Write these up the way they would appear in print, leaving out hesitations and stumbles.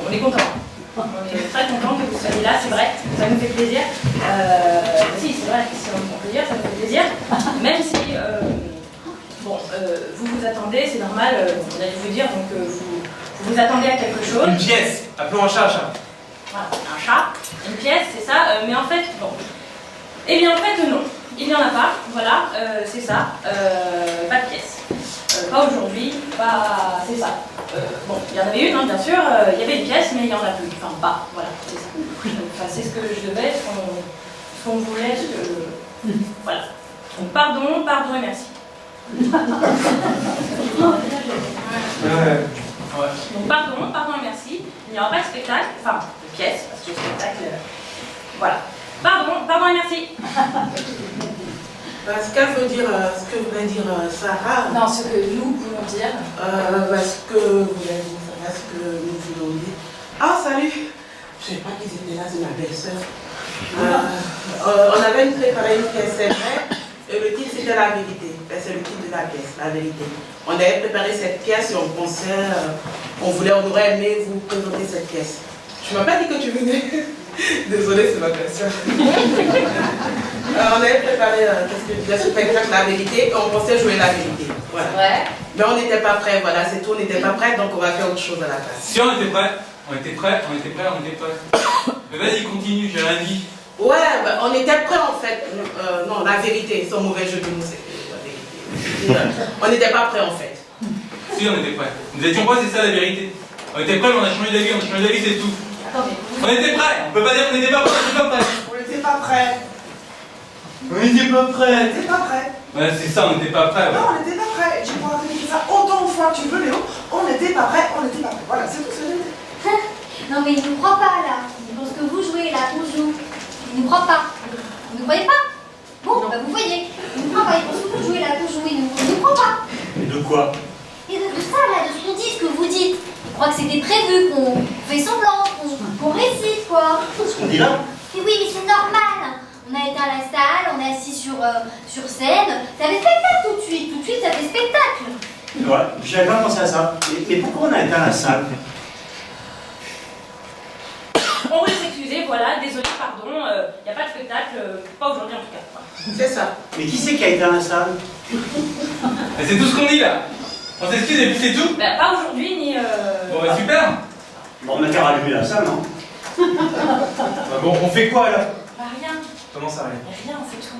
on est content. On est très content que vous soyez là, c'est vrai, ça nous fait plaisir. Si, c'est vrai, si on peut dire, ça nous fait plaisir. Même si, vous vous attendez, c'est normal, on allait vous dire, donc vous vous attendez à quelque chose. Une pièce, appelons un chat un chat. Voilà, un chat, une pièce, c'est ça, mais en fait, bon. Eh bien, en fait, non, il n'y en a pas, voilà, c'est ça, pas de pièce. Pas aujourd'hui, pas. C'est ça. Bon, il y en avait une, hein, bien sûr, il y avait une pièce, mais il n'y en a plus. Enfin, pas, voilà, c'est ça. Enfin, c'est ce que je devais, ce qu'on voulait, ce que. Voilà. Donc, pardon et merci. Donc, pardon et merci. Il n'y aura pas de spectacle, enfin, de pièce, parce que le spectacle. Voilà. Pardon et merci. Ce voulait dire Sarah. Non, ce que nous voulons dire. Ce que voulait dire Sarah, ce que nous voulons dire. Ah, salut! Je ne savais pas qu'ils étaient là, c'est ma belle-sœur. On avait préparé une pièce, c'est vrai, et le titre c'était La vérité. C'est le titre de la pièce, La vérité. On avait préparé cette pièce et on pensait, on aurait aimé vous présenter cette pièce. Tu m'as pas dit que tu venais. Désolée, c'est ma passion. On avait préparé le spectacle La vérité et on pensait jouer La vérité. Voilà. Ouais. Mais on n'était pas prêts, voilà, c'est tout, on n'était pas prêts, donc on va faire autre chose à la place. Si on était prêts, on était prêts. Mais vas-y, continue, j'ai rien dit. Ouais, on était prêts en fait. Non, la vérité, son mauvais jeu de mots, c'est la vérité. On n'était pas prêts en fait. Si, on était prêts. Nous étions prêts, c'est ça la vérité. On était prêts, mais on a changé d'avis, c'est tout. Attendez. On était prêts, on peut pas dire qu'on n'était pas prêts, on n'était pas prêts. On n'était pas prêts. On n'était pas prêts. On n'était pas prêts. Ouais, c'est ça, on n'était pas prêts. Ouais. Non, on n'était pas prêts. Tu pourras répéter ça autant de fois que tu veux, Léo. On n'était pas prêts, on n'était pas prêts. Voilà, c'est tout ce que j'ai dit. Non mais il ne nous croit pas là. Il pense que vous jouez là, on joue. Il ne nous croit pas. Vous ne croyez pas? Bon, bah vous voyez. Il ne nous croit pas. Il pense que vous jouez là, qu'on joue. Il ne nous croit pas. Mais de quoi? Et de ça là, de ce qu'on dit, ce que vous dites. Il croit que c'était prévu, qu'on fait semblant, qu'on récite quoi. Ce qu'on dit là? Et oui, mais c'est normal. On a éteint la salle, on est assis sur scène. Ça fait spectacle tout de suite ça fait spectacle. Ouais, j'avais pas pensé à ça. Mais pourquoi on a éteint la salle? On voulait s'excuser, voilà, désolé, pardon, il n'y a pas de spectacle, pas aujourd'hui en tout cas. C'est ça. Mais qui c'est qui a éteint la salle? Et c'est tout ce qu'on dit là. On s'excuse et puis c'est tout. Bah, pas aujourd'hui, ni... Bon bah super. Bon, on a qu'à rallumer la salle, non? Bah, bon, on fait quoi là? Bah rien, Comment ça rien? rien, c'est tout.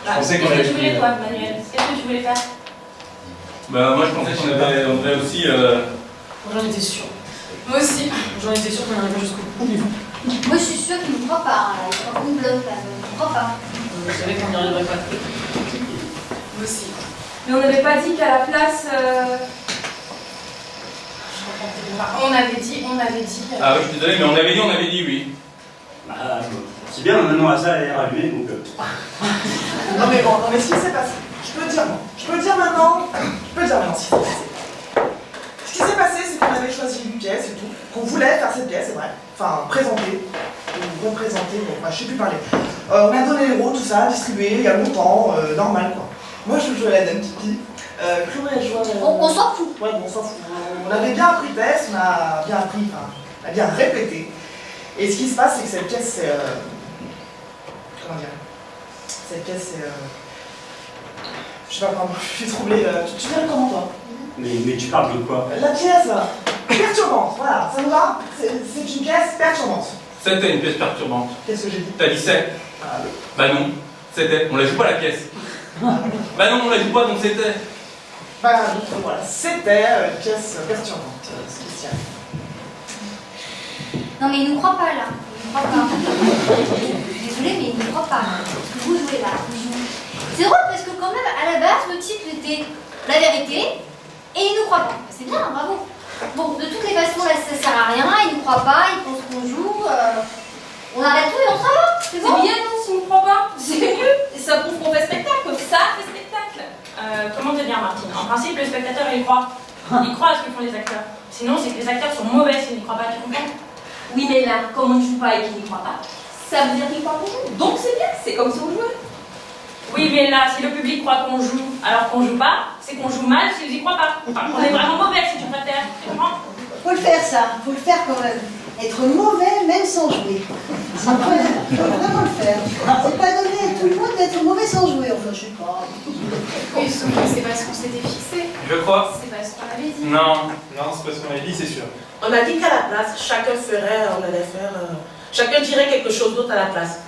Je pensais qu'on Qu'est-ce avait que tu voulais fini. toi, Manuel? Qu'est-ce que tu voulais faire? Bah moi je pensais qu'on avait aussi... J'en étais sûre. Moi aussi. J'en étais sûre qu'on arriverait jusqu'au bout. Moi je suis sûre qu'il ne nous croit pas. Là. Il croit qu'on bloque là. Il ne croit pas. Je savais qu'on n'y arriverait pas. Moi aussi. Mais on n'avait pas dit qu'à la place... On avait dit... Ah oui, je suis désolé, mais on avait dit oui. Bah, c'est bien, maintenant la salle est rallumée, donc... Non mais bon, non mais ce qui s'est passé, je peux le dire maintenant ce qui s'est passé. Ce qui s'est passé, c'est qu'on avait choisi une pièce et tout, qu'on voulait faire cette pièce, c'est vrai, enfin présenter, ou représenter, bon, enfin, je sais plus parler. On a donné les rôles, tout ça, distribué il y a longtemps, normal quoi. Moi je jouais la dame Pipi, Chloé elle jouait... On s'en fout. Ouais, bon, on s'en fout. On avait bien appris le test, on a bien appris, enfin, on a bien répété. Et ce qui se passe, c'est que cette pièce, c'est... comment dire? Cette pièce, c'est... je sais pas comment, je suis troublée. Tu dirais comment, toi? Mais tu parles de quoi? La pièce, perturbante, voilà, ça me va? C'est une pièce perturbante. C'était une pièce perturbante. Qu'est-ce que j'ai dit? T'as dit c'est? Ah, oui. Bah non, c'était. On la joue pas la pièce. Bah non, on la joue pas donc c'était. Bah, donc voilà, c'était une pièce perturbante, spéciale. Non mais il ne nous croit pas là. Il ne nous croit pas. Je suis désolée mais il ne nous croit pas. Parce que vous jouez là. C'est drôle parce que quand même à la base le titre était La vérité et il ne nous croit pas. C'est bien, bravo. Bon, de toutes les façons là ça sert à rien, il ne nous croit pas, il pense qu'on joue. On arrête tout et on s'en va. C'est bon. C'est bien, non, si on ne croit pas. C'est mieux. Ça prouve qu'on fait spectacle. Ça fait spectacle. Comment te dire, Martine? En principe, le spectateur, il croit. Il croit à ce que font les acteurs. Sinon, c'est que les acteurs sont mauvais s'ils n'y croient pas, tu comprends? Oui, mais là, comme on ne joue pas et qu'il n'y croit pas, ça veut dire qu'il croit qu'on joue. Donc c'est bien, c'est comme si on jouait. Oui, mais là, si le public croit qu'on joue alors qu'on joue pas, c'est qu'on joue mal si vous y croyez pas. Enfin, on est vraiment mauvais si tu préfères. Tu comprends? Faut le faire ça, faut le faire quand même. Être mauvais même sans jouer. C'est incroyable, faut vraiment le faire. C'est pas donné à tout le monde d'être mauvais sans jouer, enfin je sais pas. Oui, sauf que c'est pas ce qu'on s'était fixé. Je crois. C'est pas ce qu'on avait dit. Non. Non, c'est pas ce qu'on avait dit, c'est sûr. On a dit qu'à la place, chacun ferait, on allait faire... chacun dirait quelque chose d'autre à la place.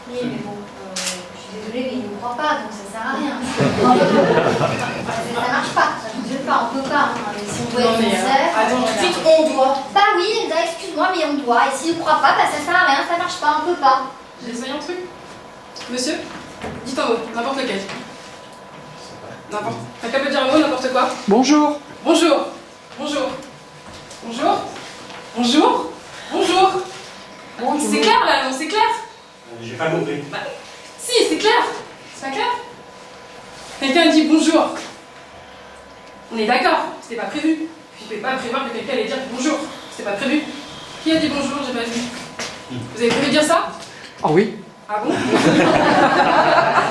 Oui, mais bon, je suis désolée, mais il ne me croit pas, donc ça sert à rien. Ça marche pas, ça fonctionne pas, on peut pas. Hein. Si on doit Non, être mais, sincère, attends, on doit. Bah oui, excuse-moi, mais on doit. Et s'il ne croit pas, bah ça sert à rien, ça marche pas, on peut pas. J'essaye un truc. Monsieur, dites un mot, n'importe lequel. N'importe. T'as qu'à me dire un mot, n'importe quoi. Bonjour. Bonjour. Bonjour. Bonjour. Bonjour. Bonjour. C'est clair là, non, c'est clair? J'ai pas compris. Bah, si, c'est clair. C'est pas clair? Quelqu'un dit bonjour. On est d'accord, c'était pas prévu. Je ne pouvais pas prévoir que quelqu'un allait dire bonjour. C'était pas prévu. Qui a dit bonjour? J'ai pas vu. Vous avez prévu dire ça? Ah oui. Ah bon?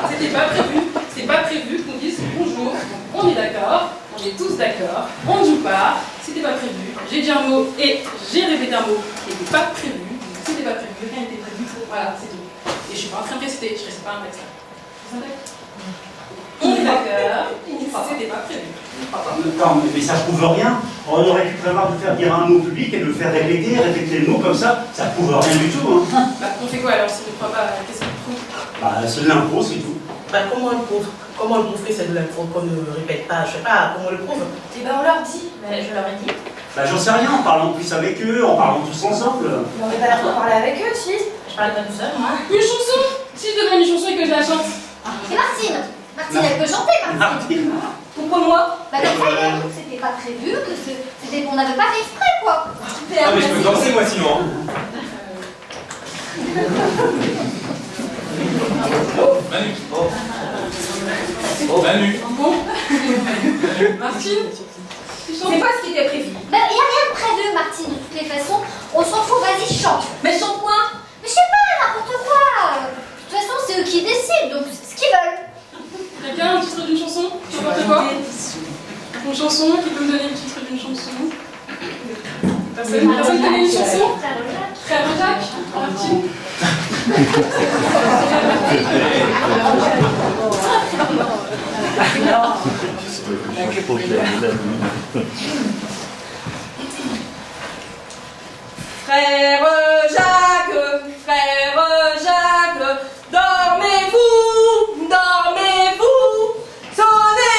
C'était pas prévu. C'est pas prévu qu'on dise bonjour. Donc on est d'accord. On est tous d'accord. On ne joue pas. C'était pas prévu. J'ai dit un mot et j'ai répété un mot qui n'était pas prévu. Donc c'était pas prévu. Rien n'était prévu. Voilà, c'est tout. Et je suis pas en train de réciter. Je récite pas un texte là. Vous savez? On est d'accord. C'était pas prévu. Non, mais ça prouve rien. On aurait pu prévoir de faire dire un mot public et de le faire répéter le mot comme ça prouve rien du tout. Hein. Bah, on fait quoi alors si on ne croit pas? Qu'est-ce qu'on prouve? Bah, c'est de l'impro, c'est tout. Bah, comment on prouve que c'est de l'impro qu'on ne répète pas? Je sais pas, comment on le prouve? Et ben on leur dit. Ben, je leur ai dit. Bah, j'en sais rien, en parlant plus avec eux, en parlant tous ensemble. On aurait pas l'air de parler avec eux, si. Je parlais pas tout seul, moi. Une chanson? Si je demande une chanson et que je la chante. C'est Martine. Martine, elle peut chanter, Martine. Pourquoi moi? Bah donc ça y est, c'était pas prévu, que c'était qu'on n'avait pas fait exprès, quoi. Ah, mais je peux danser moi sinon. Hein. Manu. Manu. Bon. Martine? C'est pas ce qui était prévu. Bah, y a rien de prévu, Martine, de toutes les façons. On s'en fout, vas-y, chante. Mais chante quoi? Mais je sais pas, n'importe quoi. De toute façon, c'est eux qui décident, donc c'est ce qu'ils veulent. Quelqu'un a un titre d'une chanson? N'importe quoi? Une chanson? Qui peut me donner le titre d'une chanson? Personne? Personne connaît une chanson? Frère Jacques? Martine? Frère Jacques, dormez-vous, dormez-vous. Sonnez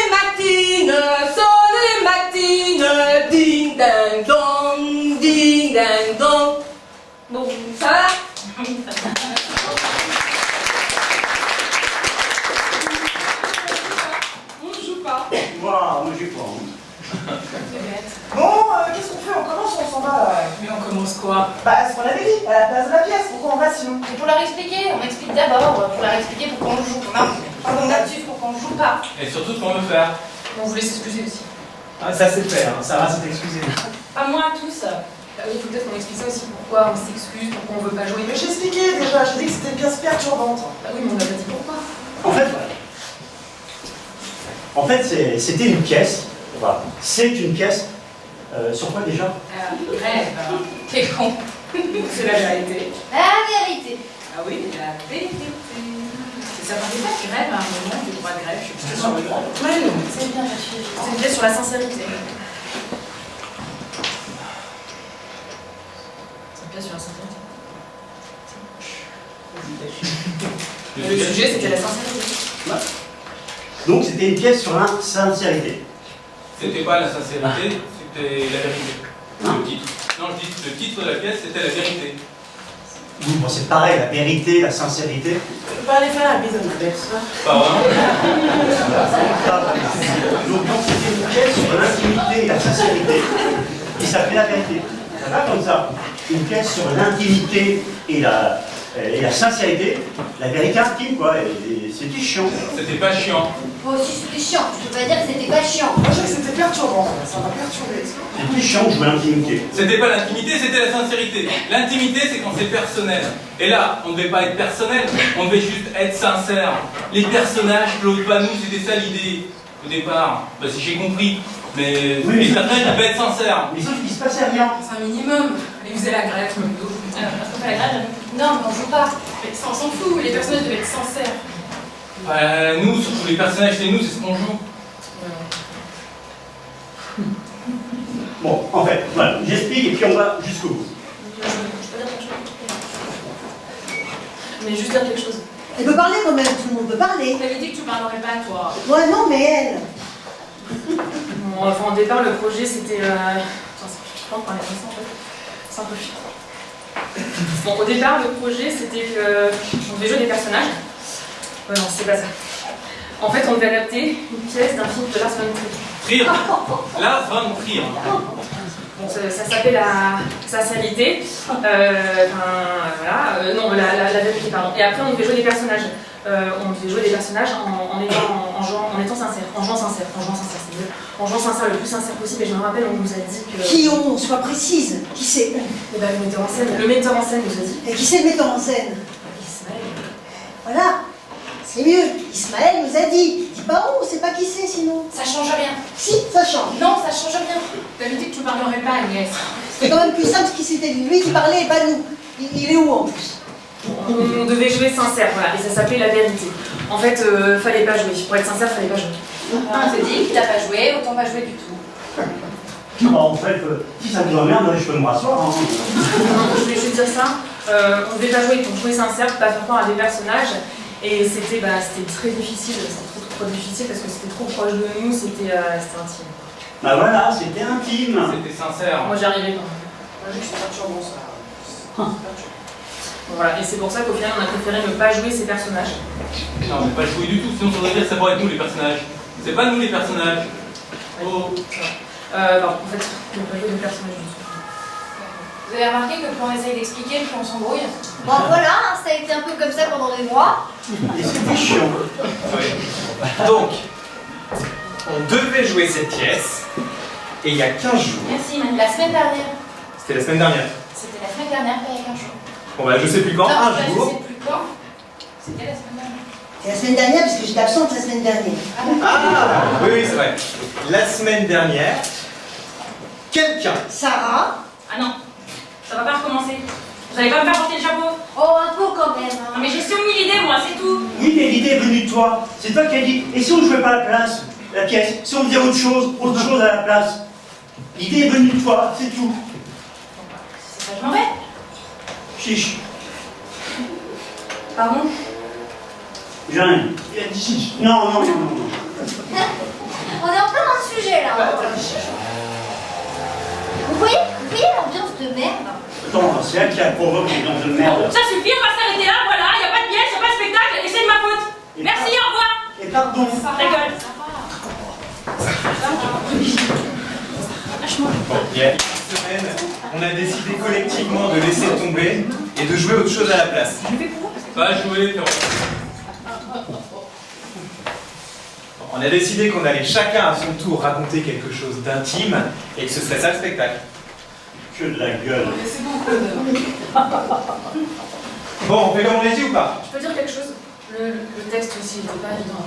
Matine, ding ding dong. Bon, ça va? On ne joue pas. Waouh, moi j'ai pas. Hein. Bon, qu'est-ce qu'on fait? On commence ou on s'en va là? Mais on commence quoi? Bah, ce qu'on avait dit, à la place de la pièce, pourquoi on va sinon? Et pour leur expliquer, on explique d'abord, pour leur expliquer pourquoi on joue. On là-dessus, pourquoi on joue pas. Et surtout ce qu'on veut faire. On voulait s'excuser aussi. Ah, ça c'est fait, hein. Sarah s'est excusée. Pas moi, tous. Bah oui, il faut peut-être qu'on explique ça aussi. Pourquoi on s'excuse, pourquoi on veut pas jouer. Mais j'ai expliqué déjà, j'ai dit que c'était une pièce perturbante. Bah oui, mais on n'a pas dit pourquoi. En fait, c'était une pièce. Enfin, c'est une pièce. Sur quoi déjà? Grève. T'es con. C'est la vérité. La vérité. Ah oui, la vérité. Ça parlait pas de grève à un moment, du droit de grève, je suis sûre. Ouais, non. C'est bien, j'ai suivi. C'est une pièce sur la sincérité. C'est une pièce sur la sincérité. Le sujet, c'était la sincérité. Donc c'était une pièce sur la sincérité. C'était pas la sincérité, c'était la vérité. Le titre. Non, je dis le titre de la pièce, c'était la vérité. Oui, bon, c'est pareil, la vérité, la sincérité. Tu peux pas aller faire la bise à ma bête, ça? Pas vraiment. Donc c'était une pièce sur l'intimité et la sincérité. Il s'appelait la vérité. Ça va comme ça. Une pièce sur l'intimité et la sincérité. La vérité intime, quoi. Et c'était chiant. C'était pas chiant. Moi aussi c'était chiant, je peux pas dire que c'était pas chiant. Moi, je crois que c'était perturbant, ça m'a perturbé. C'était chiant de jouer à l'intimité. C'était pas l'intimité, c'était la sincérité. L'intimité, c'est quand c'est personnel. Et là, on ne devait pas être personnel, on devait juste être sincère. Les personnages, Claude, pas nous, c'était ça l'idée au départ. Bah, si j'ai compris. Mais Oui, les personnages devaient être sincères. Mais sauf qu'il se passait rien. C'est un minimum. Allez, vous avez la grève, comme nous. Parce qu'on fait la grève. Non, mais on joue pas. Mais ça, on s'en fout, les personnages devaient être sincères. Nous, surtout les personnages, c'est nous, c'est ce qu'on joue. Bon, en fait, voilà, j'explique et puis on va jusqu'au bout. Mais juste dire quelque chose. Elle peut parler quand même, tout le monde peut parler. T'avais dit que tu parlerais pas, toi. Moi non, mais elle. Bon, enfin, au départ, le projet, c'était... Attends, je pense qu'on parler comme ça, en fait. C'est un peu chiant. Bon, au départ, le projet, c'était que... On devait jouer des personnages. Ouais, non, c'est pas ça. En fait, on devait adapter une pièce d'un film de Lars von Trier. Trier. Lars von Trier. Bon, ça s'appelait la sincérité. Voilà. Non, la vérité, pardon. Et après, on devait jouer des personnages. On devait jouer des personnages en étant sincère. En jouant sincère, c'est mieux. En jouant sincère, le plus sincère possible. Et je me rappelle, on nous a dit que... Qui on, sois précise. Qui c'est? Eh ben, le metteur en scène. Le metteur en scène nous a dit. Et qui c'est le metteur en scène? Ismaël. Voilà. C'est mieux. Ismaël nous a dit. Dis pas où, on sait pas qui c'est sinon. Ça change rien. Si, ça change. Non, ça change rien. T'avais dit que tu parlerais pas, Agnès. C'est quand même plus simple ce qui c'était lui qui parlait et pas nous. Il est où en plus? On devait jouer sincère, voilà, et ça s'appelait la vérité. En fait, fallait pas jouer. Pour être sincère, fallait pas jouer. On s'est dit qu'il n'a pas joué, autant pas jouer du tout. En fait, si ça vous emmerde, je peux me rasseoir. Hein. Non, je voulais juste dire ça. On devait pas jouer pour jouer sincère, pour pas faire peur à des personnages. Et c'était très difficile, c'était trop difficile parce que c'était trop proche de nous, c'était intime. Bah voilà, c'était intime. C'était sincère. Moi j'y arrivais quand même. Moi, je suis perturbant, ça. Bon, voilà, et c'est pour ça qu'au final on a préféré ne pas jouer ces personnages. Non, mais pas jouer du tout, sinon ça voudrait dire que ça pourrait être nous les personnages. C'est pas nous les personnages. Oh. Pardon, en fait, on n'a pas joué de personnages du tout. Vous avez remarqué que plus on essaye d'expliquer, plus on s'embrouille. Bon voilà, ça a été un peu comme ça pendant des mois. Et c'était chiant. Oui. Donc, on devait jouer cette pièce, et il y a 15 jours. Merci, la semaine dernière. C'était la semaine dernière. C'était la semaine dernière, pas il y a 15 jours. Bon bah je sais plus quand, Non, un je jour. sais plus quand. C'était la semaine dernière. C'est la semaine dernière parce que j'étais absente la semaine dernière. Ah oui, oui, c'est vrai. La semaine dernière, quelqu'un. Sarah. Ah non, ça va pas recommencer. Vous allez pas me faire porter le chapeau. Oh, un peu quand même. Hein. Non mais j'ai soumis l'idée moi, c'est tout. Oui, mais l'idée est venue de toi. C'est toi qui as dit. Et si on ne jouait pas à la place, la pièce? Si on faisait autre chose à la place? L'idée est venue de toi, c'est tout. C'est ça, je m'en vais. Chiche. Pardon? J'ai rien. Il a dit chiche. Non. On est en plein dans le sujet là. Vous voyez l'ambiance de merde? Attends, c'est elle qui a provoqué l'ambiance de merde. Ça suffit, on va s'arrêter là, voilà, y a pas de pièce, y a pas de spectacle, et c'est de ma faute. Et Merci, au revoir. Et pardon. Rigole. Bon, il y a une semaine, on a décidé collectivement de laisser tomber et de jouer autre chose à la place. Va jouer, Pierrot. On a décidé qu'on allait chacun à son tour raconter quelque chose d'intime et que ce serait ça le spectacle. Que de la gueule. Mais c'est bon, Claude. Bon, on fait comme on l'a dit ou pas? Je peux dire quelque chose? Le texte aussi, il était pas évident.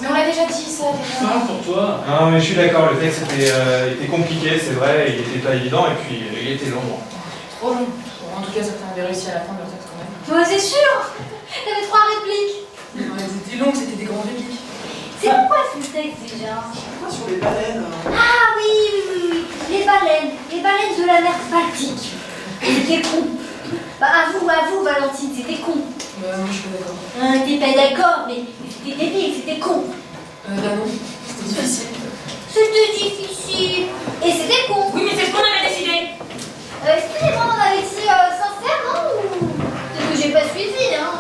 Mais on l'a déjà dit ça déjà. Non, pour toi. Non mais je suis d'accord, le texte était compliqué, c'est vrai, il était pas évident et puis il était long. Trop long. Bon, en tout cas, ça avait réussi à la fin de leur texte quand même. Ouais, c'est sûr. T'avais 3 répliques. Non, elles étaient longues, c'était des grands répliques. C'est pourquoi ce texte déjà? Pourquoi sur les baleines? Ah oui. Les baleines de la mer Baltique. C'était con. Bah avoue, Valentine, c'était con. Bah non, je suis pas d'accord. T'es pas d'accord, mais c'était débile, c'était con. Bah non, c'était difficile. C'était difficile. Et c'était con. Oui, mais c'est ce qu'on avait décidé. Excusez-moi, on avait dit sincère, non? Ou peut-être que j'ai pas suivi, hein.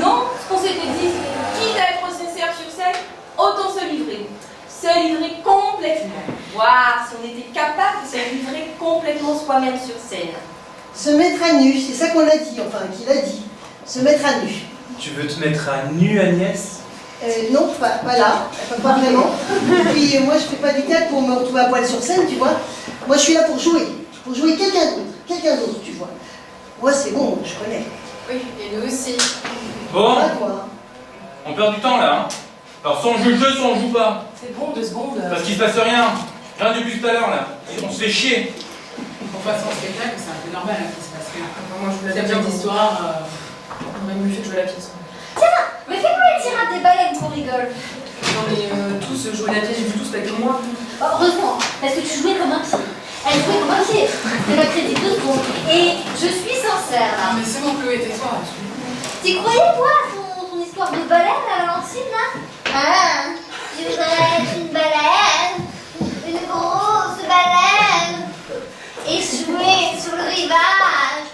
Non, ce qu'on s'était dit, c'est quitte à être sincère sur scène, autant se livrer. Se livrer complètement. Voir si on était capable de se livrer complètement soi-même sur scène. Se mettre à nu, c'est ça qu'on a dit, enfin qu'il a dit. Se mettre à nu. Tu veux te mettre à nu, Agnès? Non, pas là, pas vraiment. Et puis moi je fais pas du théâtre pour me retrouver à poil sur scène, tu vois. Moi je suis là pour jouer quelqu'un d'autre, tu vois. Moi c'est bon, je connais. Oui, et nous aussi. Bon, Pas toi. on perd du temps là. Hein. Alors soit on joue le jeu, soit on joue pas. C'est bon, 2 secondes. Parce qu'il se passe rien. Rien depuis tout à l'heure là. On se fait chier. Pour faire son spectacle, c'est un peu normal hein, qu'il se passe rien. Moi, je vous la petite histoire, on aurait mieux fait de jouer la pièce. Tiens, mais fais-moi le tirade des baleines qu'on rigole. Non, mais tous jouer la pièce, j'ai vu tous, pas que moi. Heureusement, parce que tu jouais comme un pied. Elle jouait comme un pied. C'est ma crédit 2 secondes. Et je suis sincère là. Non, mais c'est bon, Chloé, tais-toi. Tu croyais toi ton histoire de baleine à l'ancienne là? Ah, je voudrais être une baleine. Une grosse baleine. Et jouer sur le rivage.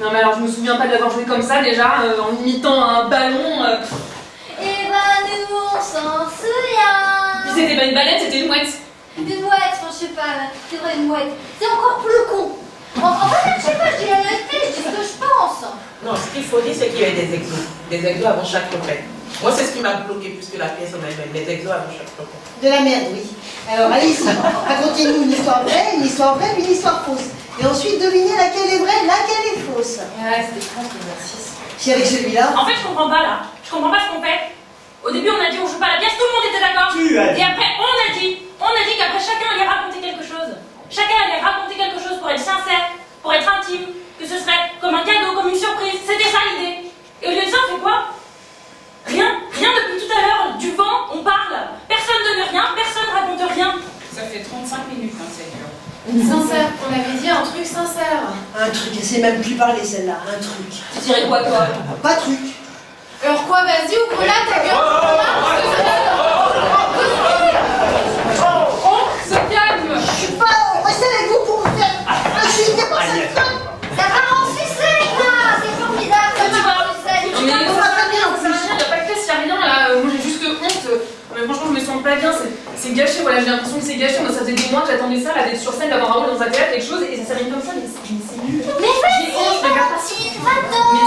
Non, mais alors je me souviens pas de l'avoir joué comme ça déjà, en imitant un ballon. Et ben nous on s'en souvient. Puis c'était pas une baleine, c'était une mouette. Une mouette, enfin, je sais pas, là. C'est vrai, une mouette. C'est encore plus con. En fait, je sais pas, je dis la vérité, je dis ce que je pense. Non, ce qu'il faut dire, c'est qu'il y a des exos. Des exos avant chaque repas. Moi, c'est ce qui m'a bloqué plus que la pièce en elle-même. Les exos avant chaque repas. De la merde, oui. Alors allez-y, racontez-nous une histoire vraie, puis une histoire fausse. Et ensuite devinez laquelle est vraie, laquelle est fausse. Ouais, c'était France, l'exercice. Si avec celui-là. En fait, je comprends pas là. Je comprends pas ce qu'on fait. Au début, on a dit on joue pas la pièce, tout le monde était d'accord. Tu as dit. Et après, on a dit qu'après chacun allait raconter quelque chose. Chacun allait raconter quelque chose pour être sincère, pour être intime, que ce serait comme un cadeau, comme une surprise. C'était ça l'idée. Et au lieu de ça, on fait quoi? Rien depuis tout à l'heure. Du vent, on parle. Personne ne donne rien, personne raconte rien. Ça fait 35 minutes, hein, c'est dur. Sincère, on avait dit un truc sincère. Un truc, elle sait même plus parler celle-là, un truc. Tu dirais quoi, toi? Pas truc. Alors quoi, vas-y, ouvre-la ta gueule. On se calme. Je suis pas restée avec vous pour vous faire insulter par cette femme. Ça part en sucette là. C'est formidable, ça part en sucette. Mais On va pas bien en ça plus. y a pas de pièce, y a rien là. Moi j'ai juste honte. Mais franchement, je me sens pas bien. C'est gâché, voilà, j'ai l'impression que c'est gâché. Moi, ça faisait des mois que j'attendais ça, là, d'être sur scène, d'avoir un rôle dans un théâtre, quelque chose, et ça s'arrive comme ça, mais c'est nul. Mais J'ai honte, je regarde pas ça. va-t'en, Mais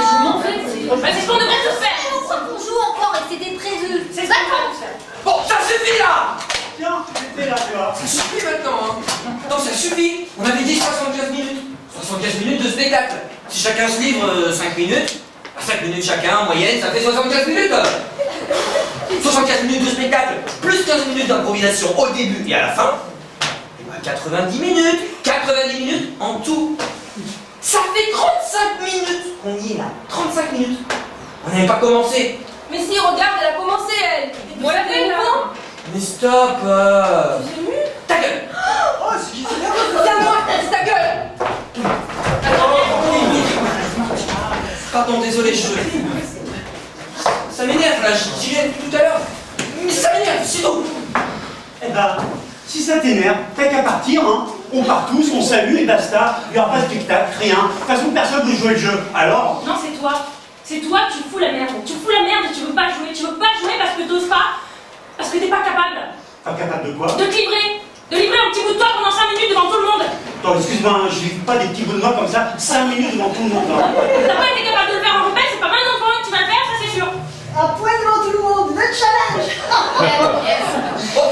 je m'en vais. Bah, c'est ce qu'on devrait tous faire. Pourquoi qu'on joue encore et que c'était prévu? C'est ce qu'on devrait tous faire. Bon, ça suffit là! Tiens, j'étais là, tu vois. Ça suffit maintenant, hein! Non, ça suffit! On avait dit 75 minutes! 75 minutes de spectacle! Si chacun se livre 5 minutes, 5 minutes chacun en moyenne, ça fait 75 minutes! 75 minutes de spectacle, plus 15 minutes d'improvisation au début et à la fin, et ben 90 minutes! 90 minutes en tout! Ça fait 35 minutes qu'on y est là! 35 minutes! On n'avait pas commencé! Mais si, regarde, elle a commencé, elle. Moi, la peine, là. Mais stop! Ta gueule! Oh, c'est qui s'énerve? C'est à moi que t'as dit ta gueule. Pardon, désolé, ça m'énerve là, j'y viens depuis tout à l'heure. Mais ça m'énerve, c'est tout! Eh ben, si ça t'énerve, t'as qu'à partir, hein. On part tous, on salue et basta. Il n'y aura pas de spectacle, rien. De toute façon, personne ne veut jouer le jeu. Alors, Non, c'est toi. C'est toi qui fous la merde. Tu fous la merde et tu veux pas jouer. Tu veux pas jouer parce que t'oses pas. Parce que t'es pas capable. pas capable de quoi? De te livrer. De livrer un petit bout de toi pendant 5 minutes devant tout le monde. Attends, excuse-moi, je livre pas des petits bouts de moi comme ça, 5 minutes devant tout le monde. Non. T'as pas été capable de le faire en repère, c'est pas mal d'enfants que tu vas le faire, ça c'est sûr. À poil devant tout le monde, le challenge. Bon,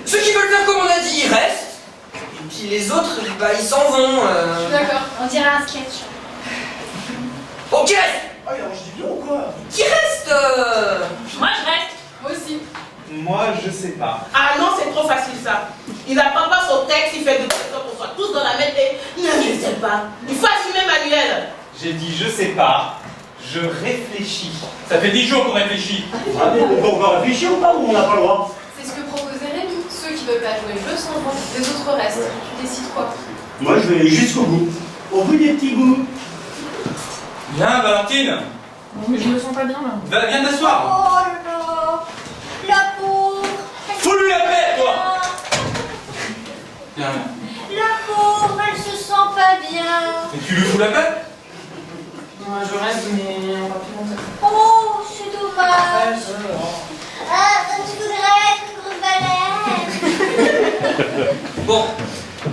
ceux qui veulent faire comme on a dit, ils restent. Et puis les autres, bah ils s'en vont. Je suis d'accord. On dirait un sketch. Bon, qui reste? Oh, il range du lion ou quoi? Qui reste Moi je reste. Moi aussi. Moi, je sais pas. Ah non, c'est trop facile ça. Il n'apprend pas son texte, il fait de texte pour soit tous dans la même tête. Non, je ne sais pas. Il faut assumer Manuel. J'ai dit je sais pas, je réfléchis. Ça fait 10 jours qu'on réfléchit. Ah, on va réfléchir ou pas, ou on n'a pas le droit? C'est ce que proposait Rémi. Ceux qui veulent pas jouer le jeu s'en vont. Les autres restent. Tu décides quoi? Moi, je vais jusqu'au bout. Au bout des petits bouts. Viens, Valentine. Non, mais je me sens pas bien là. Viens t'asseoir. Oh là, la pauvre. Fous-lui la paix, toi. Viens. La pauvre, elle se sent pas bien. Et tu lui fous la paix? Moi, je reste, mais on va plus longtemps. Oh, c'est dommage. Ah, tu voudrais être une grosse baleine. Bon,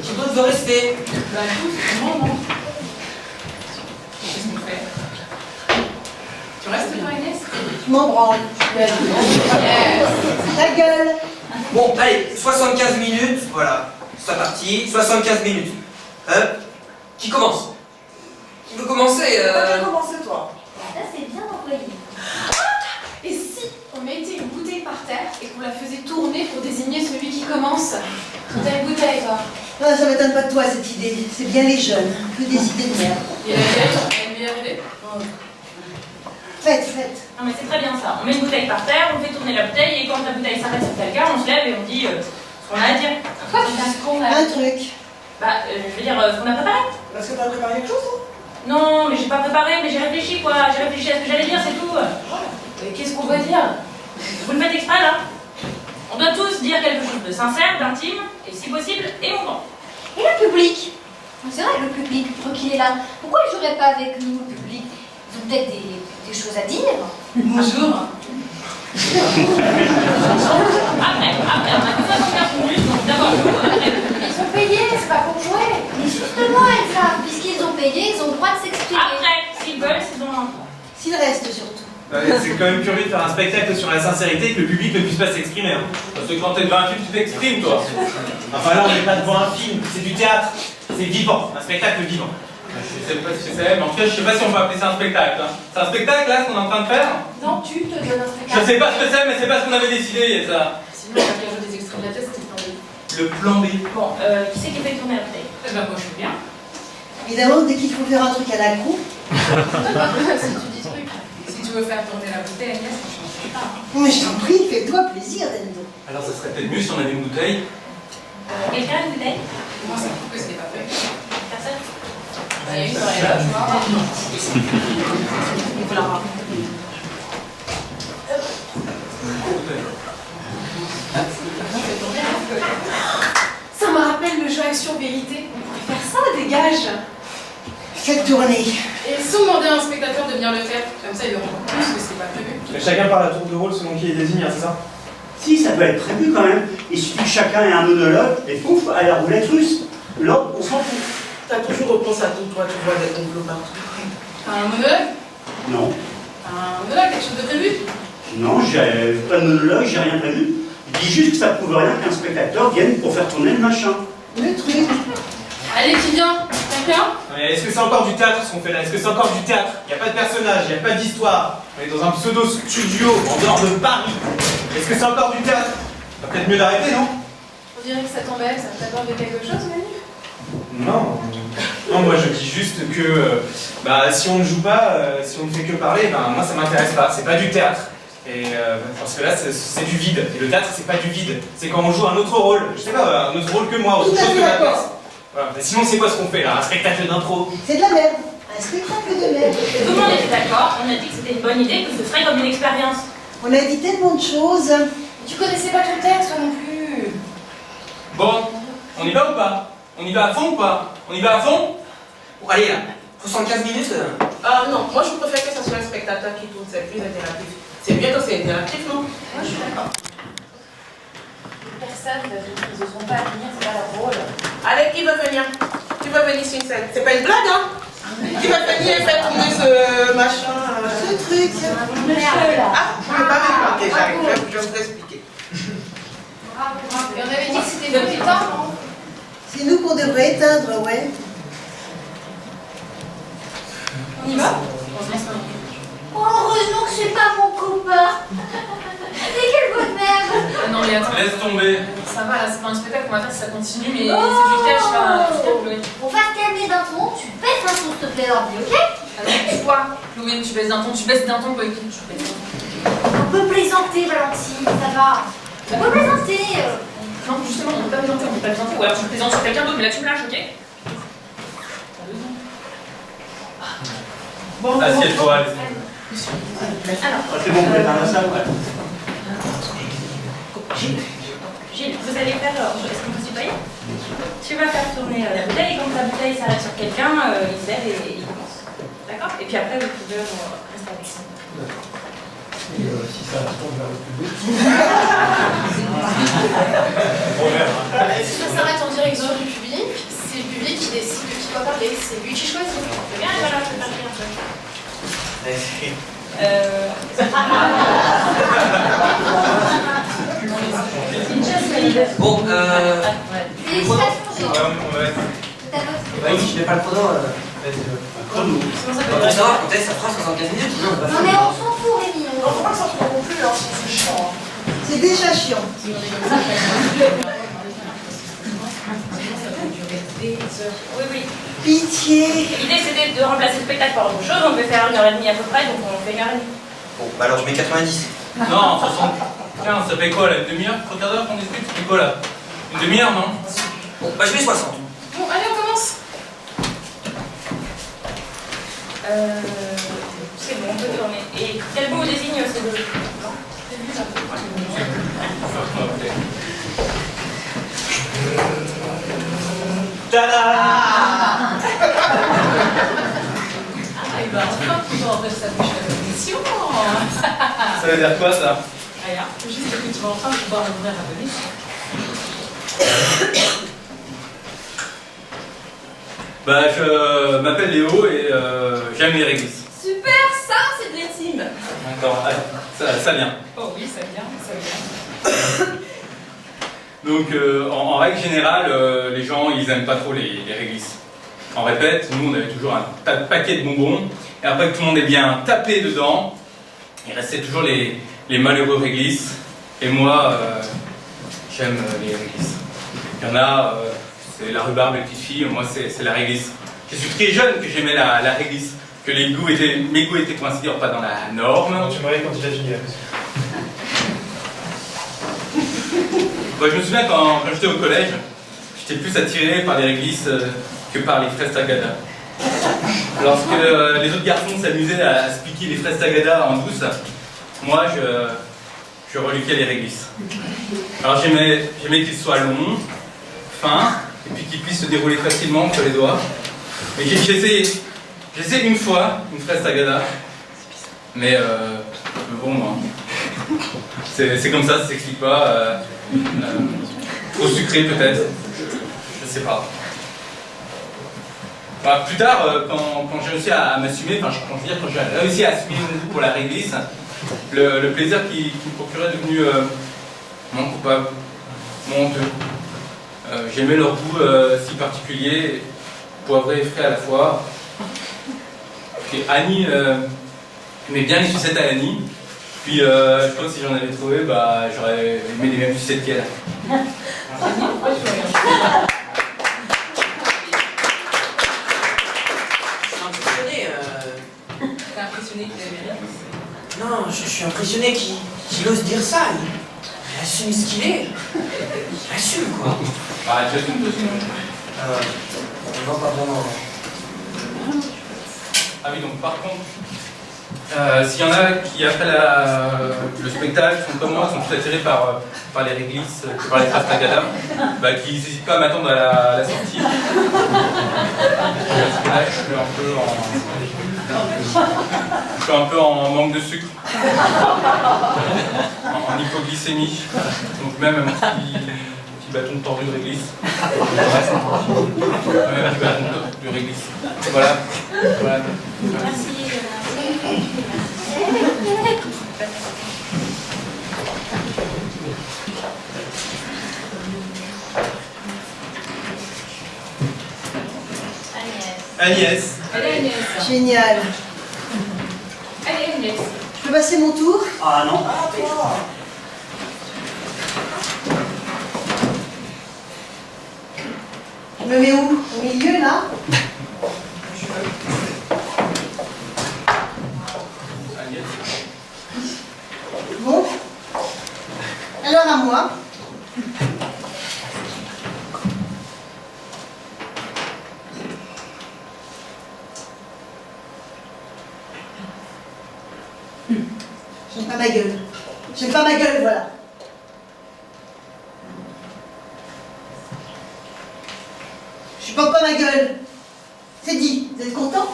qui d'autre veut rester? Bah, tous, non. Qu'est-ce qu'on fait? Tu restes, toi, Inès? m'en branle. Ta gueule. Bon, allez, 75 minutes, voilà. C'est parti, 75 minutes. Qui commence? Qui veut commencer T'as déjà commencé, toi. Là, c'est bien employé. Et si on mettait une bouteille par terre et qu'on la faisait tourner pour désigner celui qui commence? T'as une bouteille, toi? Ah, ça m'étonne pas de toi, cette idée. C'est bien les jeunes. Que des idées de merde. Et la vieille, elle a une meilleure idée. Faites. Non mais c'est très bien ça. On met une bouteille par terre, on fait tourner la bouteille et quand la bouteille s'arrête sur quelqu'un, on se lève et on dit ce qu'on a à dire. Quoi, tu dis ce qu'on a? Un truc. Bah, je veux dire ce qu'on a préparé. Parce que t'as préparé quelque chose, toi? Non, mais j'ai pas préparé, mais j'ai réfléchi quoi. J'ai réfléchi à ce que j'allais dire, c'est tout. Et qu'est-ce qu'on va dire? Vous le faites exprès là. On doit tous dire quelque chose de sincère, d'intime et si possible émouvant. Et le public? C'est vrai, le public, tant qu'il est là, pourquoi il jouerait pas avec nous, le public? Ils ont peut-être des choses à dire. Bonjour. Après, on a que 75 minutes, donc d'abord Ils sont payés, c'est pas pour jouer. Mais justement, Elsa, puisqu'ils ont payé, ils ont le droit de s'exprimer. Après, s'ils veulent, s'ils ont un. S'il reste surtout. C'est quand même curieux de faire un spectacle sur la sincérité et que le public ne puisse pas s'exprimer. Hein. Parce que quand t'es devant un film, tu t'exprimes, toi. Enfin là, on n'est pas devant un film, c'est du théâtre. C'est vivant, un spectacle vivant. Je sais pas si c'est mais en tout cas, je sais pas si on peut appeler ça un spectacle. Hein. C'est un spectacle, là, ce qu'on est en train de faire? Non, tu te donnes un Je spectacle. sais pas ce que c'est, mais c'est pas ce qu'on avait décidé, ça. Sinon, on va faire des extraits de la tête, c'était plan B. Le plan B. Bon, qui c'est qui fait tourner la bouteille? Eh ben, moi, je suis bien. Évidemment, dès qu'il faut faire un truc à la con. Si tu dis truc. Si tu veux faire tourner la bouteille, Agnès, ça change pas. Mais je t'en prie, fais-toi plaisir, Dendo. Alors, ça serait peut-être mieux si on avait une bouteille. Quelqu'un a une bouteille? Moi, ça prouve que c'était pas fait. Personne? Il y a une oreille là, tu vois. Il faut la rendre. Ça me rappelle le jeu Action-Vérité. On pourrait faire ça, dégage. Faites tourner. Et si on demandait à un spectateur de venir le faire, comme ça, il aura plus que c'est pas prévu. Mais chacun parle à tour de rôle selon qui il désigne, c'est ça? Si, ça peut être prévu quand même. Il suffit que chacun ait un monologue et pouf, à la roulette russe. L'autre, on s'en fout. T'as toujours réponse à tout, toi, tu vois des complots partout. T'as un monologue? Non. T'as un monologue, quelque chose de prévu? Non, j'ai pas de monologue, j'ai rien prévu. Je dis juste que ça prouve rien qu'un spectateur vienne pour faire tourner le machin. Le truc. Allez, qui vient? Quelqu'un? Mais est-ce que c'est encore du théâtre ce qu'on fait là? Est-ce que c'est encore du théâtre? Il n'y a pas de personnage, il n'y a pas d'histoire. On est dans un pseudo-studio en dehors de Paris. Est-ce que c'est encore du théâtre? Ça peut-être mieux d'arrêter, non? On dirait que ça t'embête, ça t'aborde de quelque chose, Manu? Non. Non, moi je dis juste que si on ne joue pas, si on ne fait que parler, moi ça m'intéresse pas. C'est pas du théâtre. Et parce que là c'est du vide. Et le théâtre c'est pas du vide. C'est quand on joue un autre rôle. Je sais pas, un autre rôle que moi, autre chose que ma place. Voilà. Mais sinon c'est quoi ce qu'on fait là? Un spectacle d'impro? C'est de la merde. Un spectacle de merde. Tout le monde était d'accord, on a dit que c'était une bonne idée, que ce serait comme une expérience. On a dit tellement de choses. Tu connaissais pas ton texte, toi non plus. Bon, on y va ou pas? On y va à fond ou pas? On y va à fond? Bon, allez là, 75 minutes. Non, moi je préfère que ce soit un spectateur qui tourne, c'est plus interactif. C'est bien quand c'est interactif, non? Moi, je suis d'accord. Personne ne n'oseront pas venir, c'est pas leur rôle. Allez, qui veut venir? Qui veut venir sur une scène? C'est pas une blague, hein? Qui va venir et faire tourner ce machin? Ce truc. Ah, je ne peux pas me planter, j'arrive, je vais vous expliquer. Et on avait dit que c'était nous qui temps, non? C'est nous qu'on devrait éteindre, ouais. On y va? Oh, heureusement que c'est pas mon copain. Mais quelle bonne merde. Ah non, mais attends. Laisse tomber. Ça va, là, c'est pas un spectacle qu'on va faire si ça continue, mais c'est du cash, là. On va se calmer d'un ton, tu baisses un ton, s'il te plaît, l'ordi, ok? Alors, toi, Chloé, tu baisses d'un ton, tu baisses d'un ton pour écrire. Je baisse d'un ton. On peut plaisanter, Valentine, ça va. On peut plaisanter. Non, justement, on peut pas plaisanter, Ou alors tu plaisantes sur quelqu'un d'autre, mais là tu me lâches, ok? Bon, Assieds-toi, allez. Alors, C'est bon, vous êtes dans la salle, ouais. Gilles, vous allez faire. Est-ce qu'on peut se tutoyer? Tu vas faire tourner la bouteille et quand la bouteille s'arrête sur quelqu'un, il se lève et il commence. D'accord? Et puis après, vous pouvez rester avec ça. Si ça tombe vers le public. Si ça s'arrête en direction du public, c'est le public qui décide de qui doit parler, c'est lui qui choisit. C'est bien, voilà, je vais parler un peu. Bon, Félicitations, Jean. ouais. Oui, je fais pas le chrono. Pour savoir quand est-ce que ça fera 75 minutes, sinon on va Non mais on s'en fout, Rémi. Non, faut pas que ça se non plus, hein, c'est chiant. C'est déjà chiant. Oui, oui. Pitié. L'idée c'était de remplacer le spectacle par autre chose. On devait faire 1h30 à peu près, donc on fait 1h30. Bon, bah alors je mets 90. Non, 75, ça fait quoi là? Une demi-heure? 3 quarts d'heure qu'on discute? Ça fait quoi là? Une demi-heure, non? Bon, bah je mets 60. Bon, allez, on commence. C'est bon, on peut tourner. Et quel mot désigne ces deux? Tada! Il va enfin pouvoir ouvrir sa bouche à la commission. Ça veut dire quoi ça? Rien, juste que tu vas enfin pouvoir ouvrir la commission. Bah, je m'appelle Léo et j'aime les réglisses. Super, ça c'est de l'intime. D'accord, allez, ça vient. Oh oui, ça vient, ça vient. Donc, en règle générale, les gens, ils aiment pas trop les réglisses. En répète, nous, on avait toujours un paquet de bonbons, et après que tout le monde est bien tapé dedans, il restait toujours les malheureux réglisses. Et moi, j'aime les réglisses. Il y en a, c'est la rhubarbe, les petites filles, moi, c'est la réglisse. Je suis très jeune que j'aimais la réglisse, que mes goûts étaient coïncidés, pas dans la norme. Tu m'aurais quand il a fini la musique. Moi, je me souviens quand j'étais au collège, j'étais plus attiré par les réglisses que par les fraises tagada. Lorsque les autres garçons s'amusaient à se piquer les fraises tagada en douce, moi je reluquais les réglisses. Alors j'aimais qu'ils soient longs, fins, et puis qu'ils puissent se dérouler facilement entre les doigts. Et j'ai essayé une fois une fraise tagada, mais bon, moi. C'est comme ça, ça s'explique pas. Trop sucré peut-être, je sais pas. Enfin, plus tard, quand j'ai réussi à m'assumer, quand j'ai réussi à assumer mon goût pour la réglisse, le plaisir qui me procurait est devenu moins coupable, moins honteux. J'aimais leur goût si particulier, poivré et frais à la fois. Et Annie aimait bien les sucettes à Annie. Puis je pense que si j'en avais trouvé, bah, j'aurais aimé les mêmes sucettes qu'elle. Moi, je vois rien. Je suis impressionné. T'es impressionné qu'il avait rien? Non, je suis impressionné qu'il ose dire ça. Il assume ce qu'il est. Il assume quoi. Ah, tu assumes toi aussi, non? Non, pas vraiment. Ah oui, donc par contre, s'il y en a qui, après le spectacle, sont comme moi, sont plus attirés par les réglisses que par les fraises tagada, bah, qu'ils n'hésitent pas à m'attendre à la sortie. Parce que là, je suis un peu en manque de sucre, en hypoglycémie, donc même un petit bâton de tordu de réglisse. Même un petit bâton de réglisse. Voilà. Merci. Agnès. Allez, Agnès. Génial. Allez, Agnès. Je peux passer mon tour? Ah non. Ah, toi. Je me mets où? Au milieu, là? Bon. Alors à moi. J'aime pas ma gueule. J'aime pas ma gueule, voilà. Je supporte pas ma gueule. C'est dit. Vous êtes content?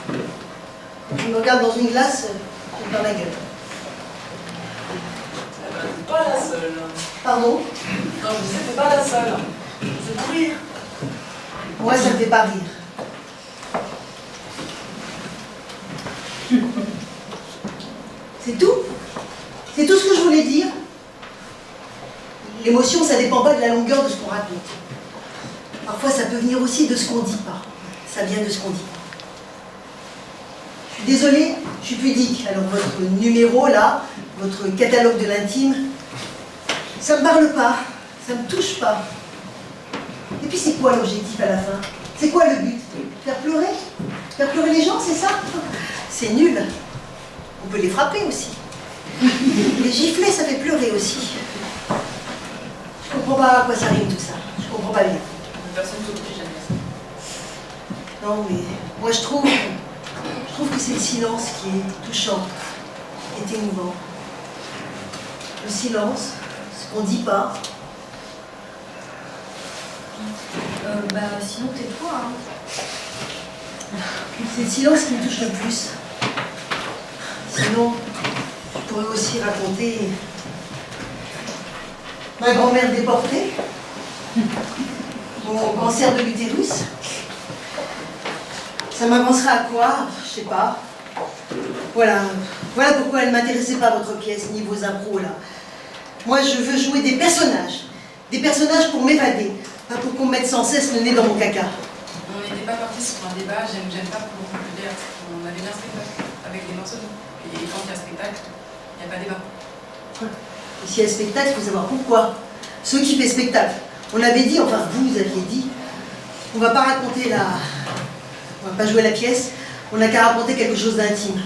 Quand je me regarde dans une glace, j'aime pas ma gueule. T'es pas la seule. Pardon? Non, je disais, t'es pas la seule. C'est pour rire. Moi, ça me fait pas rire. C'est tout. C'est tout ce que je voulais dire. L'émotion, ça dépend pas de la longueur de ce qu'on raconte. Parfois, ça peut venir aussi de ce qu'on dit pas. Ça vient de ce qu'on dit pas. Je suis désolée, je suis pudique. Alors, votre numéro, là, votre catalogue de l'intime, ça me parle pas, ça me touche pas. Et puis, c'est quoi l'objectif à la fin? C'est quoi le but? Faire pleurer? Faire pleurer les gens, c'est ça? C'est nul. On peut les frapper aussi. Les gifler, ça fait pleurer aussi. Je comprends pas à quoi ça rime tout ça. Je comprends pas bien. Personne ne s'oblige à dire ça. Non, mais moi je trouve que c'est le silence qui est touchant, qui est émouvant. Le silence, ce qu'on dit pas. Sinon tais-toi, hein. C'est le silence qui me touche le plus. Sinon, je pourrais aussi raconter ma grand-mère déportée, mon cancer de l'utérus. Ça m'avancera à quoi? Je sais pas. Voilà pourquoi elle ne m'intéressait pas, votre pièce, ni vos impros là. Moi, je veux jouer des personnages pour m'évader, pas pour qu'on me mette sans cesse le nez dans mon caca. On n'était pas parti sur un débat, j'aime pas pour conclure. On avait bien un spectacle avec des morceaux. Et quand il y a un spectacle, il n'y a pas débat. Et s'il y a spectacle, il faut savoir pourquoi. Ceux qui font spectacle, on avait dit, enfin vous aviez dit, on va pas raconter on va pas jouer la pièce, on n'a qu'à raconter quelque chose d'intime.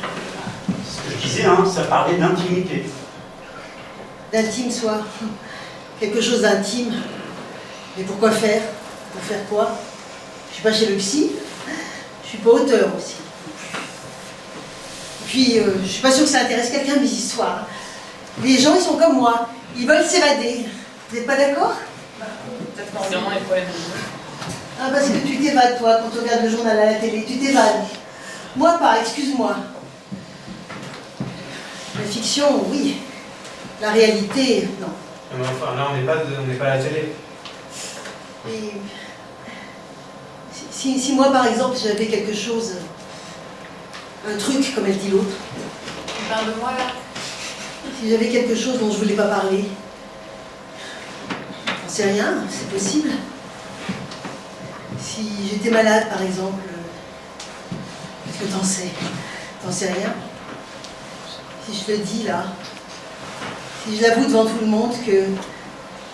Ce que je disais, hein, ça parlait d'intimité. D'intime, soit quelque chose d'intime. Mais pourquoi faire? Pour faire quoi? Je suis pas chez le psy, je suis pas auteur aussi. Et puis, je suis pas sûre que ça intéresse quelqu'un mes histoires. Les gens, ils sont comme moi, ils veulent s'évader. Vous n'êtes pas d'accord? Peut-être pas vraiment les problèmes. Ah, parce que tu t'évades, toi, quand tu regardes le journal à la télé, tu t'évades. Moi pas, excuse-moi. La fiction, oui. La réalité, non. Mais enfin, là, on n'est pas à la télé. Et si moi, par exemple, j'avais quelque chose, un truc, comme elle dit l'autre. Tu parles de moi, là? Si j'avais quelque chose dont je voulais pas parler, j'en sais rien, c'est possible. Si j'étais malade, par exemple, qu'est-ce que t'en sais? T'en sais rien. Si je te dis, là, si je l'avoue devant tout le monde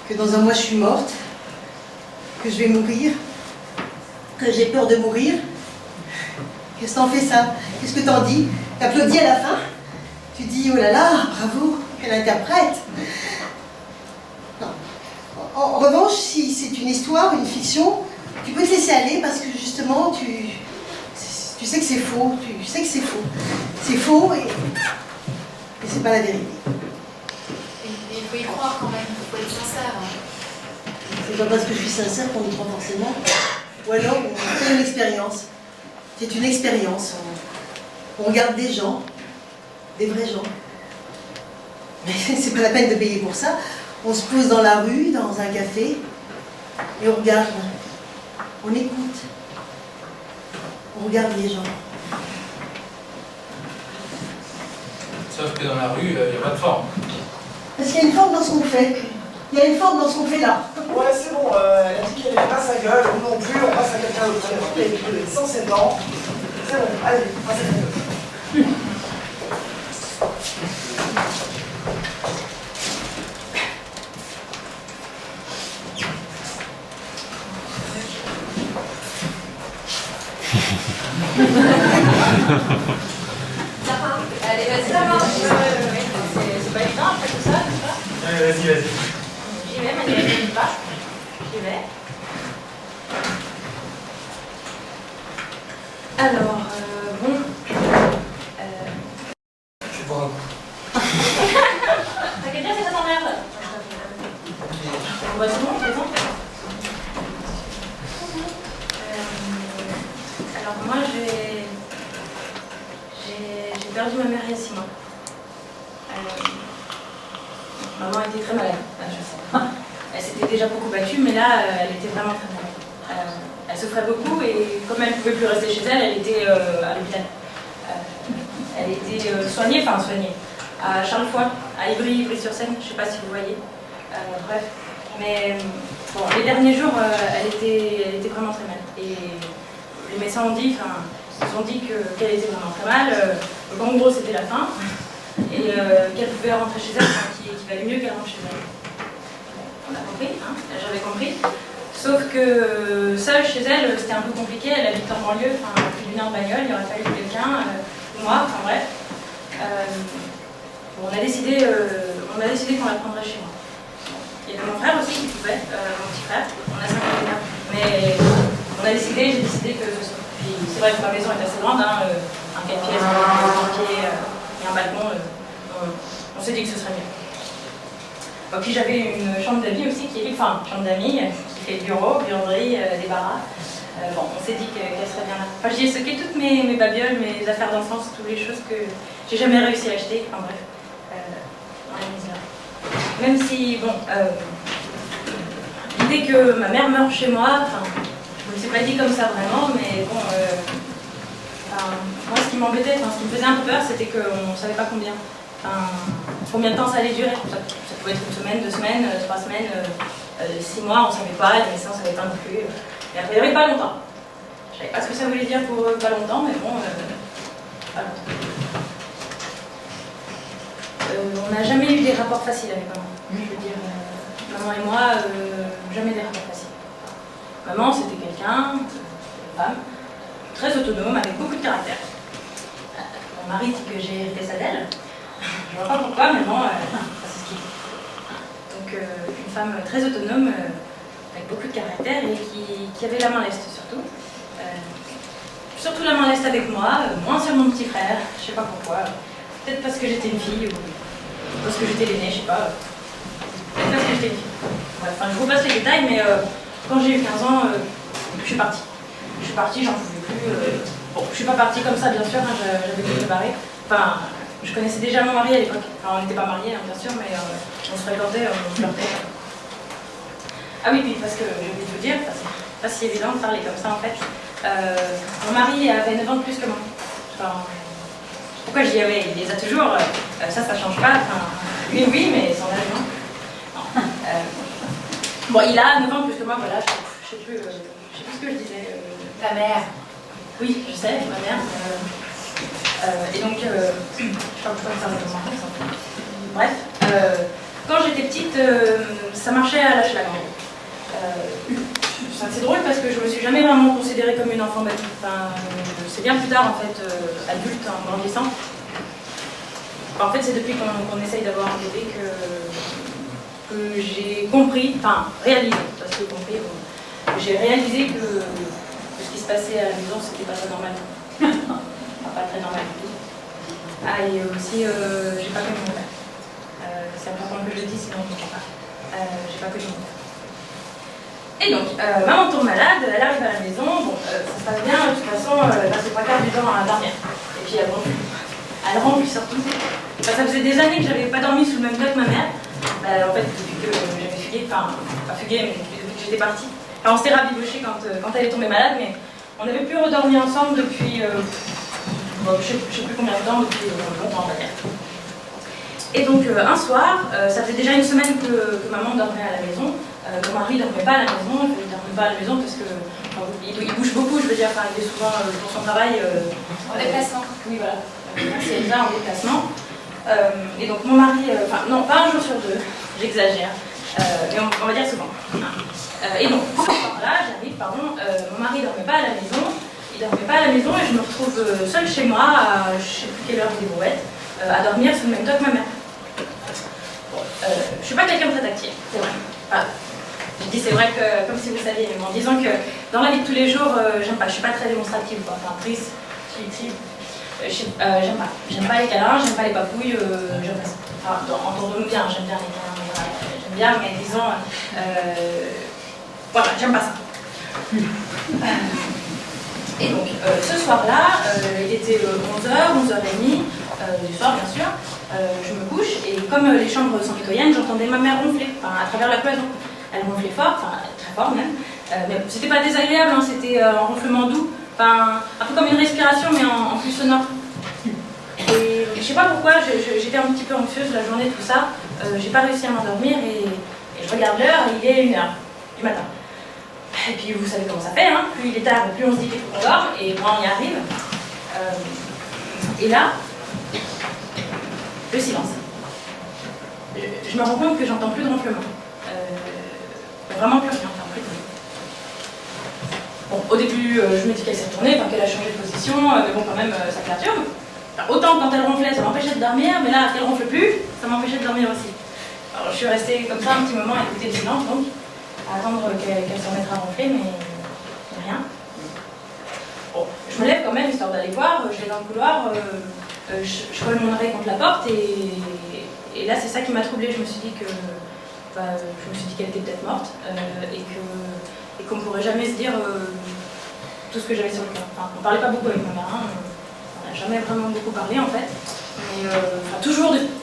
que dans un mois je suis morte, que je vais mourir, que j'ai peur de mourir, qu'est-ce que t'en fais ça? Qu'est-ce que t'en dis? T'applaudis à la fin? Tu dis, oh là là, bravo, quelle interprète! Non. En revanche, si c'est une histoire, une fiction, tu peux te laisser aller parce que justement, tu sais que c'est faux, tu sais que c'est faux. C'est faux et c'est pas la vérité. Et il faut y croire quand même, il faut être sincère. C'est pas parce que je suis sincère qu'on y croit forcément. Ou alors, on fait une expérience. C'est une expérience. On regarde des gens, des vrais gens. Mais c'est pas la peine de payer pour ça. On se pose dans la rue, dans un café, et on regarde. On écoute. On regarde les gens. Sauf que dans la rue, il n'y a pas de forme. Parce qu'il y a une forme dans ce qu'on fait. Il y a une forme dans ce qu'on fait là. Ouais, c'est bon, elle a dit qu'elle n'aimait pas sa gueule, nous non plus, on passe à quelqu'un d'autre. Elle est 107 ans. C'est bon, allez, passe à quelqu'un d'autre. Allez, vas-y, ça marche. C'est pas évident après tout ça, n'est-ce pas? Vas-y. J'y vais, Manuel, n'hésite pas. J'y vais. Alors, bon. Je vais boire un coup. T'as qu'à dire que ça t'emmerde. Bon, bah, c'est bon, c'est bon. Alors, moi, j'ai perdu ma mère il y a 6 mois. Maman était très malade, je sais. Elle s'était déjà beaucoup battue, mais là, elle était vraiment très malade. Elle souffrait beaucoup et comme elle ne pouvait plus rester chez elle, elle était à l'hôpital. Elle était soignée, à Charlevoix, à Ivry-sur-Seine, je ne sais pas si vous voyez. Bref. Mais bon, les derniers jours, elle était vraiment très mal. Et les médecins ont dit, qu'elle était vraiment très mal. Donc en gros, c'était la fin. Et qu'elle pouvait rentrer chez elle, qu'il valait mieux qu'elle rentre chez elle. On a compris, hein, j'avais compris. Sauf que seule chez elle, c'était un peu compliqué. Elle habite en banlieue, plus d'une heure de bagnole, il aurait fallu quelqu'un, moi, enfin bref. Bon, on a décidé qu'on la prendrait chez moi. Il y avait mon frère aussi qui pouvait, mon petit frère, on a 5 ans. Mais j'ai décidé que ce soit. Puis c'est vrai que ma maison est assez grande, hein, un 4 pièces, un pied et un balcon, on s'est dit que ce serait mieux. Et puis j'avais une chambre d'amis aussi, chambre d'amis, qui fait bureau, buanderie, des barras. Bon, on s'est dit qu'elle serait bien là. Enfin, j'y ai stocké toutes mes babioles, mes affaires d'enfance, toutes les choses que j'ai jamais réussi à acheter. Enfin bref, dans la misère. Même si, bon, l'idée que ma mère meure chez moi, je ne me suis pas dit comme ça vraiment, mais bon, moi ce qui m'embêtait, ce qui me faisait un peu peur, c'était qu'on ne savait pas combien de temps ça allait durer. Ça pouvait être 1 semaine, 2 semaines, 3 semaines, 6 mois, on ne savait pas, les médecins ne savaient pas non plus. Mais a priori, pas longtemps. Je ne savais pas ce que ça voulait dire pour pas longtemps, mais bon, pas longtemps. On n'a jamais eu des rapports faciles avec maman. Je veux dire, maman et moi, jamais des rapports faciles. Maman, c'était quelqu'un, une femme, très autonome, avec beaucoup de caractère. Mon mari dit que j'ai hérité ça d'elle. Je ne vois pas pourquoi, mais bon, c'est ce qu'il dit. Donc, une femme très autonome, avec beaucoup de caractère et qui avait la main leste surtout. Surtout la main leste avec moi, moins sur mon petit frère, je ne sais pas pourquoi. Peut-être parce que j'étais une fille ou parce que j'étais l'aînée, je ne sais pas. Peut-être parce que j'étais une fille. Bref, je vous passe les détails, mais quand j'ai eu 15 ans, je suis partie. Je suis partie, j'en pouvais plus. Bon, je ne suis pas partie comme ça, bien sûr, hein, j'avais tout préparé. Je connaissais déjà mon mari à l'époque. On n'était pas mariés, hein, bien sûr, mais on se fréquentait, on flirtait. Ah oui, puis parce que j'ai oublié de vous dire, c'est pas si évident de parler comme ça en fait. Mon mari avait 9 ans de plus que moi. Pourquoi je dis ah ouais, il les a toujours, ça change pas. Lui oui, mais son âge non. Bon, il a 9 ans de plus que moi, voilà, je sais plus ce que je disais. Ta mère. Oui, je sais, ma mère. Et donc, je sais pas pourquoi ça me demande ça. Bref, quand j'étais petite, ça marchait à la schlag. C'est drôle parce que je me suis jamais vraiment considérée comme une enfant belle. C'est bien plus tard, en fait, adulte, en grandissant. En fait, c'est depuis qu'on essaye d'avoir un bébé que j'ai compris, réalisé, parce que compris, j'ai réalisé que ce qui se passait à la maison, c'était pas très normal. Pas très normal du tout. Ah, et aussi, j'ai pas connu mon père. C'est important que je le dise, sinon on ne comprend pas. J'ai pas connu mon père. Et donc, maman tombe malade, elle arrive à la maison, bon, ça se passe bien, de toute façon, elle passe le 3/4 du temps à dormir. Et puis elle ronfle. Elle ronfle surtout. Ça faisait des années que j'avais pas dormi sous le même toit que ma mère. En fait, depuis que j'avais fugué, pas fugué, mais depuis que j'étais partie. On s'était rabibochés quand elle est tombée malade, mais on n'avait plus redormi ensemble depuis, je sais plus combien de temps, depuis longtemps, on va dire. Et donc, un soir, ça faisait déjà une semaine que maman dormait à la maison. Mon mari ne dormait pas à la maison, il ne dormait pas à la maison parce que il bouge beaucoup, je veux dire, il est souvent pour son travail. En déplacement. Oui, voilà. C'est Elsa en déplacement. Et donc mon mari, non, pas un jour sur 2, j'exagère, mais on va dire souvent. Et donc, ce soir-là, j'arrive, mon mari ne dormait pas à la maison, il ne dormait pas à la maison et je me retrouve seule chez moi, à je ne sais plus quelle heure des brouettes, à dormir sous le même toit que ma mère. Bon, je ne suis pas quelqu'un de très tactile, c'est vrai. Je dis c'est vrai que, comme si vous saviez, mais en disant que dans la vie de tous les jours, j'aime pas, je suis pas très démonstrative, triste, j'aime pas les câlins, j'aime pas les papouilles, j'aime pas ça. Entendons-nous bien, j'aime bien les câlins, voilà, j'aime bien, mais disons, voilà, j'aime pas ça. Et donc, ce soir-là, il était 11h, 11h30 du soir, bien sûr, je me couche, et comme les chambres sont mitoyennes, j'entendais ma mère ronfler, à travers la cloison. Elle ronflait fort, très fort même, mais c'était pas désagréable, hein, c'était un ronflement doux, un peu comme une respiration, mais en plus sonore. Et je sais pas pourquoi, j'étais un petit peu anxieuse la journée, tout ça. J'ai pas réussi à m'endormir et je regarde l'heure, il est 1h du matin. Et puis vous savez comment ça fait, hein, plus il est tard, plus on se dit qu'il faut qu'on dorme, et moi on y arrive. Et là, le silence. Je me rends compte que j'entends plus de ronflement. Vraiment plus rien, enfin plus de bruit. Bon, au début, je me dis qu'elle s'est retournée, qu'elle a changé de position, mais bon, quand même, ça perturbe. Enfin, autant quand elle ronflait, ça m'empêchait de dormir, mais là, qu'elle ronfle plus, ça m'empêchait de dormir aussi. Alors, je suis restée comme ça un petit moment à écouter le silence, donc, à attendre qu'elle se remette à ronfler, mais rien. Bon, je me lève quand même, histoire d'aller voir, je vais dans le couloir, je colle mon oreille contre la porte, et là, c'est ça qui m'a troublée. Je me suis dit que. Je me suis dit qu'elle était peut-être morte, et qu'on ne pourrait jamais se dire tout ce que j'avais sur le cœur. Enfin, on ne parlait pas beaucoup avec ma mère, hein, on n'a jamais vraiment beaucoup parlé en fait. Mais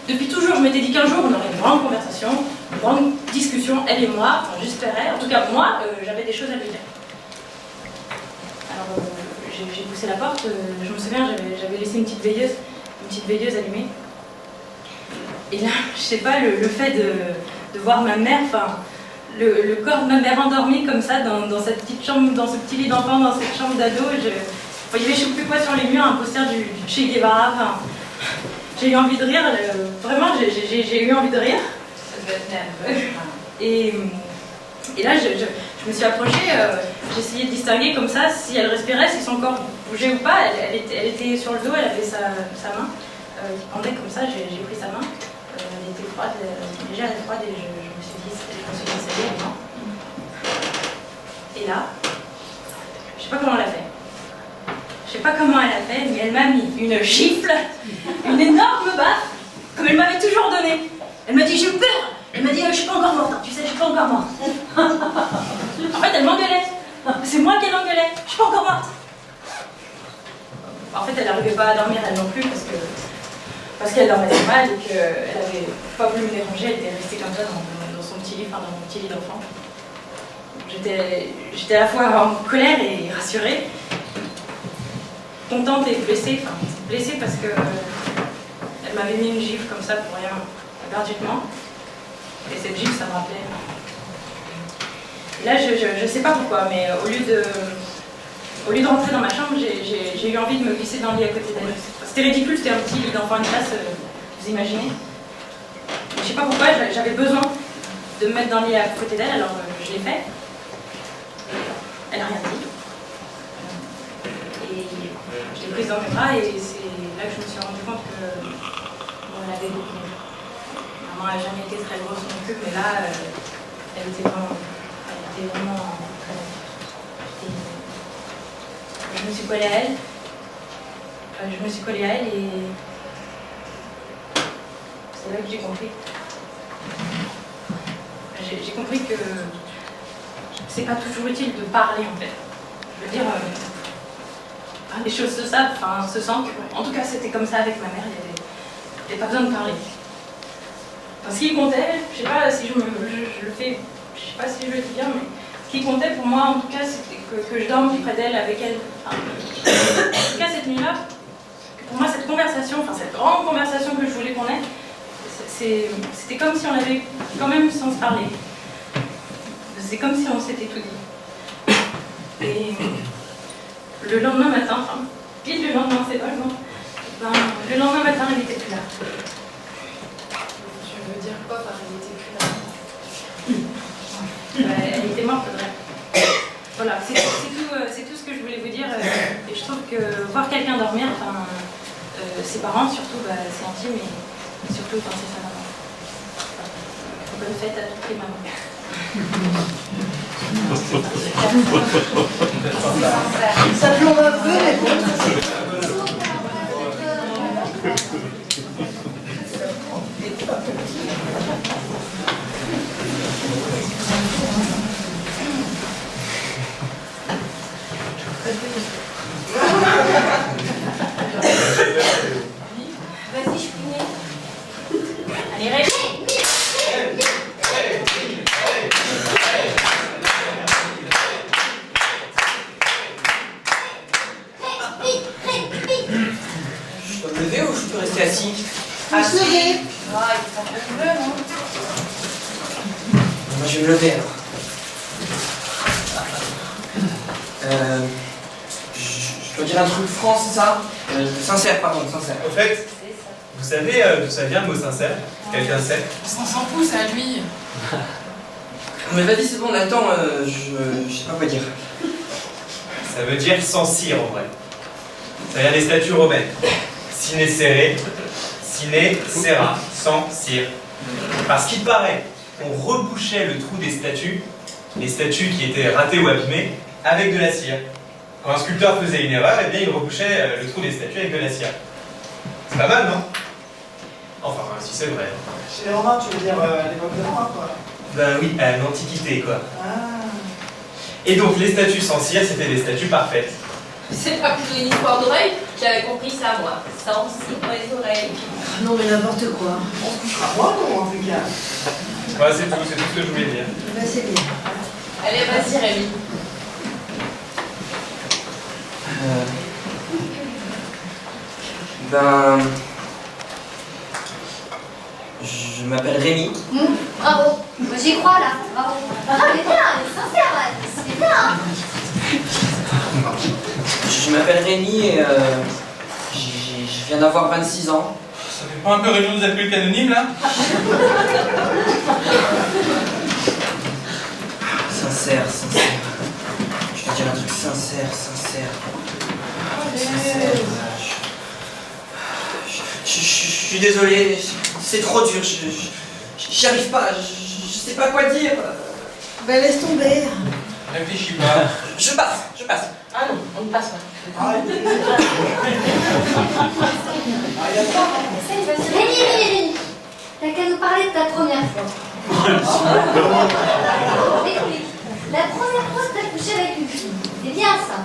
depuis toujours, je m'étais dit qu'un jour on aurait une grande conversation, une grande discussion, elle et moi, enfin, j'espérais. En tout cas, moi, j'avais des choses à lui dire. Alors, j'ai poussé la porte, je me souviens, j'avais laissé une petite veilleuse allumée. Et là, je sais pas, le fait de voir ma mère, enfin, le corps de ma mère endormi comme ça dans cette petite chambre, dans ce petit lit d'enfant, dans cette chambre d'ado, il y avait je sais plus quoi sur les murs, un poster du Che Guevara, enfin, j'ai eu envie de rire, vraiment j'ai eu envie de rire. Et là je me suis approchée, j'essayais de distinguer comme ça si elle respirait, si son corps bougeait ou pas. Elle était sur le dos, elle avait sa main qui pendait comme ça, j'ai pris sa main. Elle était froide, légère et froide, et je me suis dit, ça y est, non. Et là, je sais pas comment elle a fait. Je sais pas comment elle a fait, mais elle m'a mis une gifle, une énorme baffe, comme elle m'avait toujours donné. Elle m'a dit, j'ai eu peur. Elle m'a dit, je suis pas encore morte, hein, tu sais, je suis pas encore morte. En fait, elle m'engueulait. C'est moi qui l'engueulais. Je suis pas encore morte. En fait, elle n'arrivait pas à dormir, elle non plus, parce qu'elle dormait très mal et qu'elle avait pas voulu me déranger, elle était restée comme ça dans son petit lit, enfin dans mon petit lit d'enfant. J'étais à la fois en colère et rassurée, contente et blessée, enfin blessée parce que elle m'avait mis une gifle comme ça pour rien, gratuitement. Et cette gifle, ça me rappelait. Et là, je sais pas pourquoi, mais au lieu de rentrer dans ma chambre, j'ai eu envie de me glisser dans le lit à côté d'elle. C'était ridicule, c'était un petit lit d'enfant de classe, vous imaginez. Je sais pas pourquoi, j'avais besoin de me mettre dans le lit à côté d'elle, alors je l'ai fait. Elle n'a rien dit. Et je l'ai prise dans mes bras et c'est là que je me suis rendu compte qu'elle avait beaucoup mieux. Maman n'a jamais été très grosse non plus, mais là, elle était vraiment très belle. Je me suis collée à elle. Et c'est là que j'ai compris. J'ai compris que c'est pas toujours utile de parler en fait. Je veux dire, les choses se savent, enfin se sentent. En tout cas, c'était comme ça avec ma mère, il n'y avait pas besoin de parler. Enfin, ce qui comptait, je sais pas si je le fais, je sais pas si je le dis bien, mais ce qui comptait pour moi en tout cas, c'était que je dorme près d'elle, avec elle. Enfin, en tout cas, cette nuit-là, pour moi, cette conversation, enfin cette grande conversation que je voulais qu'on ait, c'était comme si on avait quand même sans se parler. C'est comme si on s'était tout dit. Et le lendemain matin, enfin, pile le lendemain, c'est pas le lendemain. Le lendemain matin, elle n'était plus là. Tu veux dire quoi par elle n'était plus là? Elle était morte, Audrey. Voilà, c'est tout ce que je voulais vous dire. Et je trouve que voir quelqu'un dormir, enfin, ses parents surtout, c'est intime, et surtout quand c'est sa maman. Bonne fête à toutes les mamans. Ça plombe un peu, mais bon. Vas-y, je finis. Allez, réveille. assis. Faut se lever. Ah, il est pas trop bleu, non? Moi, je vais me lever alors. Je dois dire un truc franc, c'est ça? Sincère, pardon, sincère. Au fait, vous savez d'où ça vient le mot sincère? Quelqu'un sait? On s'en fout, c'est à lui. Mais vas-y, c'est bon, on a le temps, je sais pas quoi dire. Ça veut dire sans cire en vrai. Ça vient des statues romaines. Sine serré, sine serra, sans cire. Parce qu'il paraît qu'on rebouchait le trou des statues, les statues qui étaient ratées ou abîmées, avec de la cire. Quand un sculpteur faisait une erreur, eh bien il rebouchait le trou des statues avec de la cire. C'est pas mal, non? Enfin, si c'est vrai. Chez les Romains, tu veux dire l'époque de Rome, quoi. Ben oui, à l'Antiquité, quoi. Ah. Et donc, les statues sans cire, c'était des statues parfaites. C'est pas plutôt une histoire d'oreille? J'avais compris ça, moi. Sans cire dans les oreilles. Non, mais n'importe quoi. On se couchera moins tôt, en tout cas. Ouais, c'est tout ce que je voulais dire. Ben, c'est bien. Allez, vas-y, Rémi. Ben... Je m'appelle Rémi. Bravo. Moi, j'y crois, là. Bravo. Ah, elle est bien, elle est sincère, ouais. C'est bien, hein. Je m'appelle Rémi et je viens d'avoir 26 ans. Ça fait pas un peu réunion des adultes anonymes là? Sincère. Je dois dire un truc sincère. Je suis désolé, c'est trop dur, j'y arrive pas, je sais pas quoi dire. Ben, laisse tomber. Réfléchis pas. Je passe. Ah non, on ne passe pas. Ah, il y a pas, hein. Rémi, t'as qu'à nous parler de ta première fois. Écoute, la première fois que t'as couché avec une fille, c'est bien ça.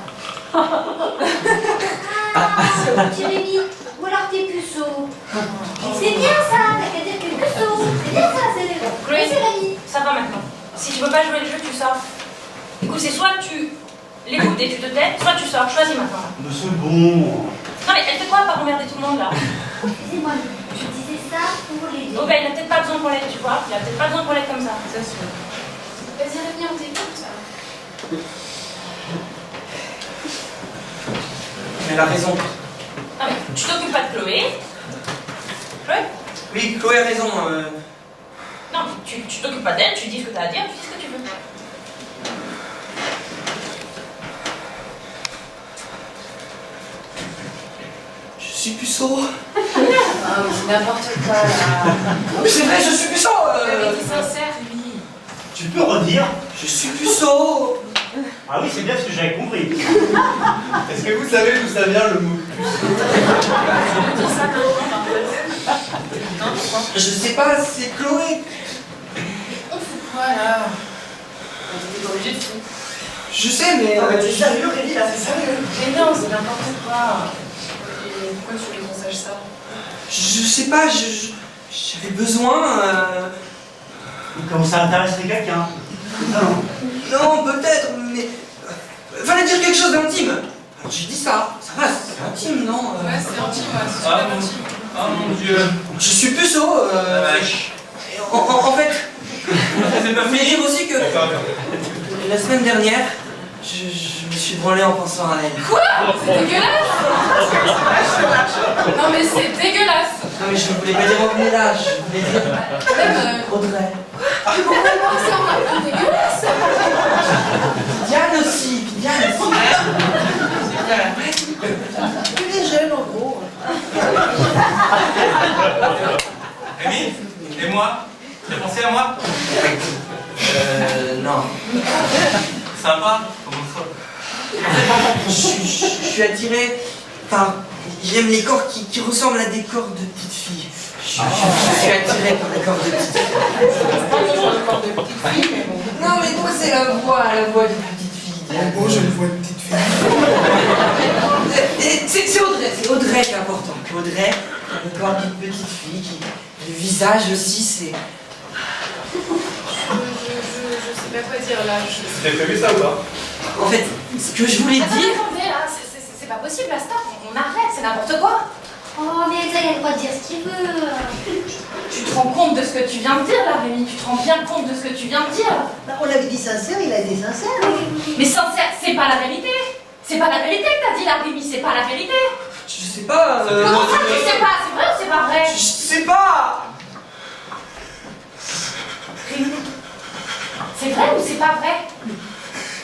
Ah, petit Rémi, ou alors t'es puceau. C'est bien ça, t'as qu'à dire que t'es puceau. C'est bien ça, c'est Chloé, Rémi. ça va maintenant. Si tu veux pas jouer le jeu, tu sors. Écoute, c'est soit tu l'écoutes et tu te tais, soit tu sors. Choisis maintenant. Mais c'est bon. Non mais elle fait quoi à pas emmerder tout le monde là? Excusez-moi, je disais ça pour les deux. Oh ben il a peut-être pas besoin pour l'aide, tu vois. Il a peut-être pas besoin pour l'aide comme ça. C'est sûr. Vas-y, Rémi, on t'écoute. Elle a raison. Non mais tu t'occupes pas de Chloé. Chloé? Oui, Chloé a raison. Non, tu t'occupes pas d'elle, tu dis ce que t'as à dire, tu dis ce que tu veux. Je suis puceau. Ah, mais c'est n'importe quoi, là. Mais c'est vrai, je suis puceau. Mais t'es sincère, Rémi. Tu peux redire? Je suis puceau. Ah oui, c'est bien ce que j'avais compris. Est-ce que vous savez d'où ça vient le mot Je sais pas, c'est Chloé. On fout quoi, là? T'étais pas obligé de foutre. Je sais, mais... Non, mais t'es sérieux, Rémi, là, c'est sérieux. Mais non, c'est n'importe quoi. Et pourquoi tu voulais qu'on sache ça? Je sais pas, j'avais besoin... Comme ça intéresserait quelqu'un. Non, peut-être, mais... fallait dire quelque chose d'intime. Alors j'ai dit ça va, c'est intime, non? Ouais, c'est intime, ouais, c'est Ah super mon, intime. ah mon dieu. Je suis puceau, La vache. en fait, C'est pas je voulais fini. dire aussi que D'accord. la semaine dernière, je me suis branlé en pensant à elle. Quoi? C'est dégueulasse! Non, mais c'est dégueulasse! Non mais je ne voulais pas dire revenez là, je voulais dire Même, Audrey. mais pourquoi c'est encore plus dégueulasse? Diane aussi. Tu es jeune, en gros. Rémi? Et moi? T'as pensé à moi? Non. Sympa? Comment ça? Je suis attiré par... J'aime les corps qui ressemblent à des corps de petites filles. Je suis attiré par les corps de petites filles. Non mais toi c'est la voix de la petite fille. Bon, je le vois une petite fille. C'est Audrey qui est important. Audrey, le corps d'une petite fille, le visage aussi c'est... Je sais pas quoi dire là. C'était prévu ça ou pas? En fait, ce que je voulais dire... Attendez là, c'est pas possible là, stop, on arrête, c'est n'importe quoi. Oh, mais Elsa, il a le droit de dire ce qu'il veut. Tu te rends compte de ce que tu viens de dire là, Rémi? Tu te rends bien compte de ce que tu viens de dire? Bah, on l'avait dit sincère, il a été sincère. Mais sincère, c'est pas la vérité. C'est pas la vérité que t'as dit là, Rémi, c'est pas la vérité. Je sais pas. Comment ça, tu sais pas? C'est vrai ou c'est pas vrai? Je sais pas. Rémi, c'est vrai ou c'est pas vrai?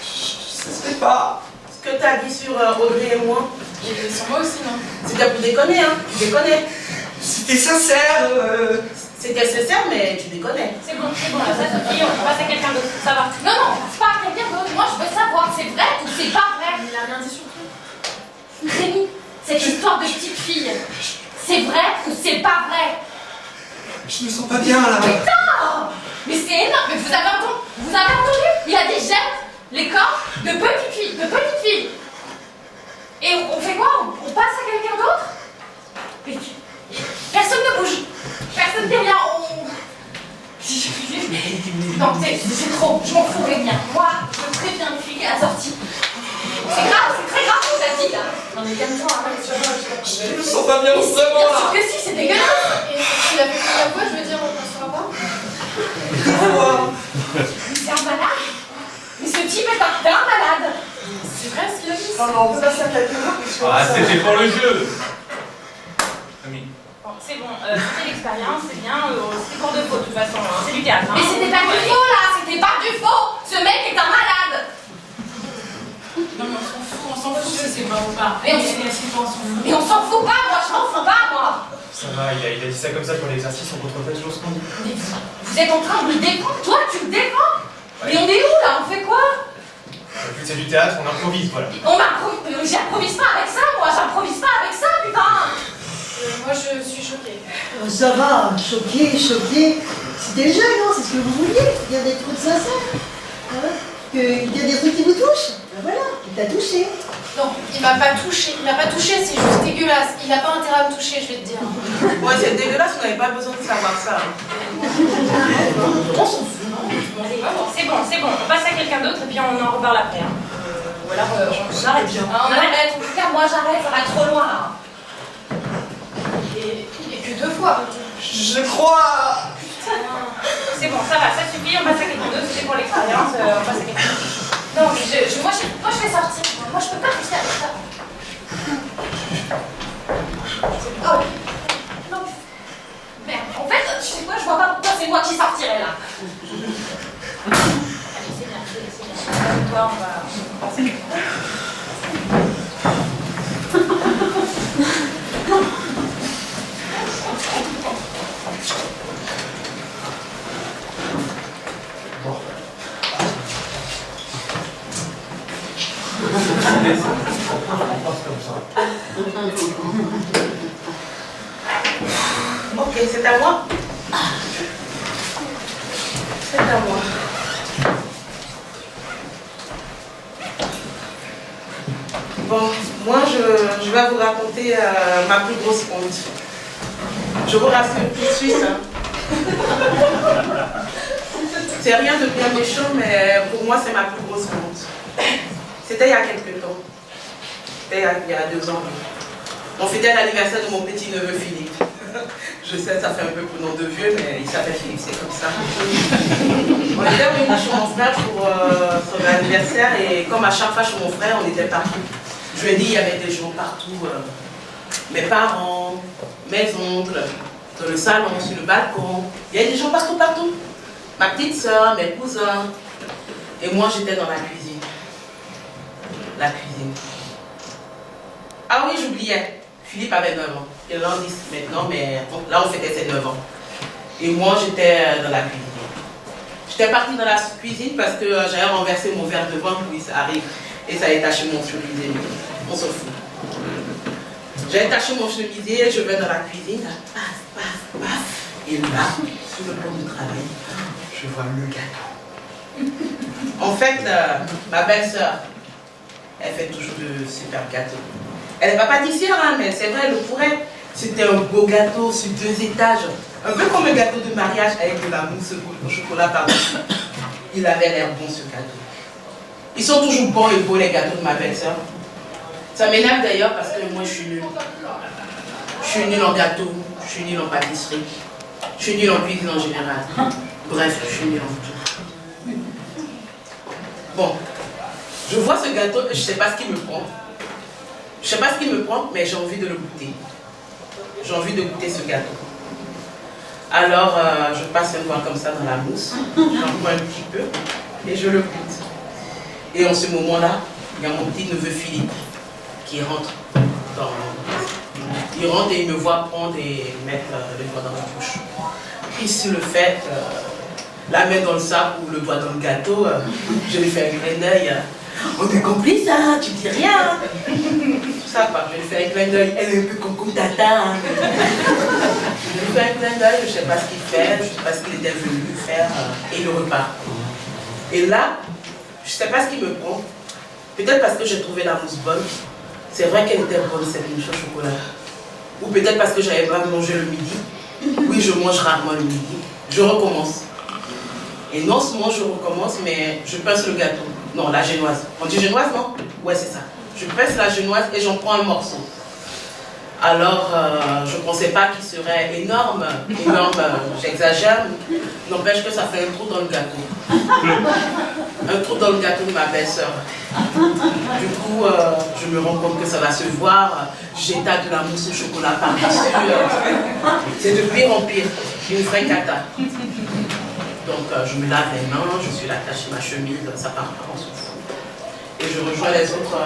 Je sais pas. Ce que tu as dit sur Audrey et moi, Et sur moi aussi, non? c'était pour déconner, hein. Tu déconnais. C'était sincère. C'était sincère, mais tu déconnais. C'est bon, là, ça suffit, on passe à quelqu'un d'autre, ça va. Non, non, on passe pas à quelqu'un d'autre. Moi, je veux savoir, c'est vrai ou c'est pas vrai? Il a rien dit sur toi. Rémi, cette histoire de petite fille, c'est vrai ou c'est pas vrai? Je me sens pas bien là. Putain! Mais c'est énorme, mais vous avez entendu? Il a dit jette les corps de petites filles. Et on fait quoi? On passe à quelqu'un d'autre? Mais personne ne bouge. Personne ne dit rien. Non, c'est trop. Je m'en fous, Rémi. Moi, je préviens les filles à la sortie. C'est grave, c'est très grave ce que t'as dit là. Non mais calme-toi, arrête, ça va. Je me sens pas bien Mais vraiment bien là. sûr que si, c'est dégueulasse. Et tu l'as fait combien de fois, je veux dire, on ne saura pas? C'est un malade. Mais ce type est un malade. C'est vrai ce qu'il a dit? Non, non, on peut passer à quelqu'un d'autre. Ah, c'était pour le jeu. Ami. Bon, c'est bon, c'était l'expérience, c'est bien, c'était cours de faux de toute façon, hein. C'est du théâtre. Hein. Mais c'était pas du faux là, c'était pas du faux. Ce mec est un malade. Non mais on s'en fout, c'est pas ou pas. Mais on s'en fout pas, moi, je m'en fous pas, moi. Ça va, il a dit ça comme ça pour l'exercice, on contrefait toujours ce qu'on dit. Mais vous êtes en train de le défendre, toi, tu le défends. Mais on est où là? On fait quoi? Vu que c'est du théâtre, on improvise, voilà. J'improvise pas avec ça, moi, j'improvise pas avec ça, putain. Moi, je suis choquée. Ça va, choqué. C'était le jeu, non? C'est ce que vous vouliez, dire des trucs sincères. Hein? Dire des trucs qui vous touchent. Ben voilà, il t'a touché. Non, il m'a pas touché. Il m'a pas touché, c'est juste dégueulasse. Il a pas intérêt à me toucher, je vais te dire. Ouais, c'est dégueulasse, on n'avait pas besoin de savoir ça. On s'en fout. C'est bon, on passe à quelqu'un d'autre et puis on en reparle après. Hein. Ou alors on arrête. On arrête, en tout cas, moi j'arrête, ça va trop loin là. Et que 2 fois. Je crois. C'est bon, ça va, ça suffit, on passe à quelqu'un d'autre, c'est pour l'expérience, on passe à quelqu'un d'autre. Non, mais moi je vais sortir, moi je peux pas rester avec ça. Oh, non, merde, en fait, tu sais quoi, je vois pas pourquoi c'est moi qui sortirais là. Allez, c'est bien. Avec toi, on va passer à quelqu'un d'autre. Ok, c'est à moi. C'est à moi. Bon, moi je vais vous raconter ma plus grosse honte. Je vous rassure tout de suite. Hein. C'est rien de bien méchant, mais pour moi c'est ma plus grosse honte. C'était il y a quelques temps. C'était il y a 2 ans. On fêtait l'anniversaire de mon petit neveu Philippe. Je sais, ça fait un peu pour nom de vieux, mais il s'appelle Philippe, c'est comme ça. On était venus chez mon frère pour son anniversaire et comme à chaque fois chez mon frère, on était partout. Je lui ai dit, il y avait des gens partout. Mes parents, mes oncles, dans le salon, sur le balcon. Il y avait des gens partout. Ma petite soeur, mes cousins. Et moi, j'étais dans la cuisine. La cuisine. Ah oui, j'oubliais. Philippe avait 9 ans. Il en 10 maintenant, mais là, on fêtait ses 9 ans. Et moi, j'étais dans la cuisine. J'étais partie dans la cuisine parce que j'avais renversé mon verre de vin, puis ça arrive. Et ça a taché mon chemisier. On s'en fout. J'ai taché mon chemisier, je vais dans la cuisine. Paf. Et là, sur le plan de travail, je vois le gâteau. En fait, ma belle-sœur, elle fait toujours de super gâteaux. Elle n'est pas pâtissière, hein, mais c'est vrai, elle le pourrait. C'était un beau gâteau sur 2 étages. Un peu comme un gâteau de mariage avec de la mousse au chocolat par-dessus. Il avait l'air bon, ce gâteau. Ils sont toujours bons et beaux, les gâteaux de ma belle-sœur. Ça m'énerve d'ailleurs parce que moi, je suis nulle. Je suis nulle en gâteau, je suis nulle en pâtisserie, je suis nulle en cuisine en général. Bref, je suis nulle en tout. Bon, je vois ce gâteau, je ne sais pas ce qui me prend. Je ne sais pas ce qui me prend, mais j'ai envie de le goûter. J'ai envie de goûter ce gâteau. Alors, je passe un doigt comme ça dans la mousse, j'en bois un petit peu et je le goûte. Et en ce moment-là, il y a mon petit neveu Philippe qui rentre dans... Il rentre et il me voit prendre et mettre le doigt dans la bouche. Et sur le fait, la main dans le sac ou le doigt dans le gâteau, je lui fais un clin d'œil. On est complices, hein, tu dis rien. Tout ça, quoi. Je lui fais un clin d'œil. Elle est un peu comme tata. Hein. Je lui fais un clin d'œil, je ne sais pas ce qu'il fait, je ne sais pas ce qu'il était venu faire, et il repart. Et là, je ne sais pas ce qui me prend. Peut-être parce que j'ai trouvé la mousse bonne. C'est vrai qu'elle était bonne, cette mousse au chocolat. Ou peut-être parce que j'avais pas mangé le midi. Oui, je mange rarement le midi. Je recommence. Et non seulement je recommence, mais je pince le gâteau. Non, la génoise. On dit génoise, non? Ouais, c'est ça. Je pince la génoise et j'en prends un morceau. Alors, je ne pensais pas qu'il serait énorme. Énorme, j'exagère. N'empêche que ça fait un trou dans le gâteau. Un trou dans le gâteau de ma belle-sœur. Du coup, je me rends compte que ça va se voir. J'étale de la mousse au chocolat par-dessus. C'est de pire en pire. Une vraie cata. Donc, je me lave les mains, je suis attachée ma chemise, ça part pas, on s'en fout. Et je rejoins les autres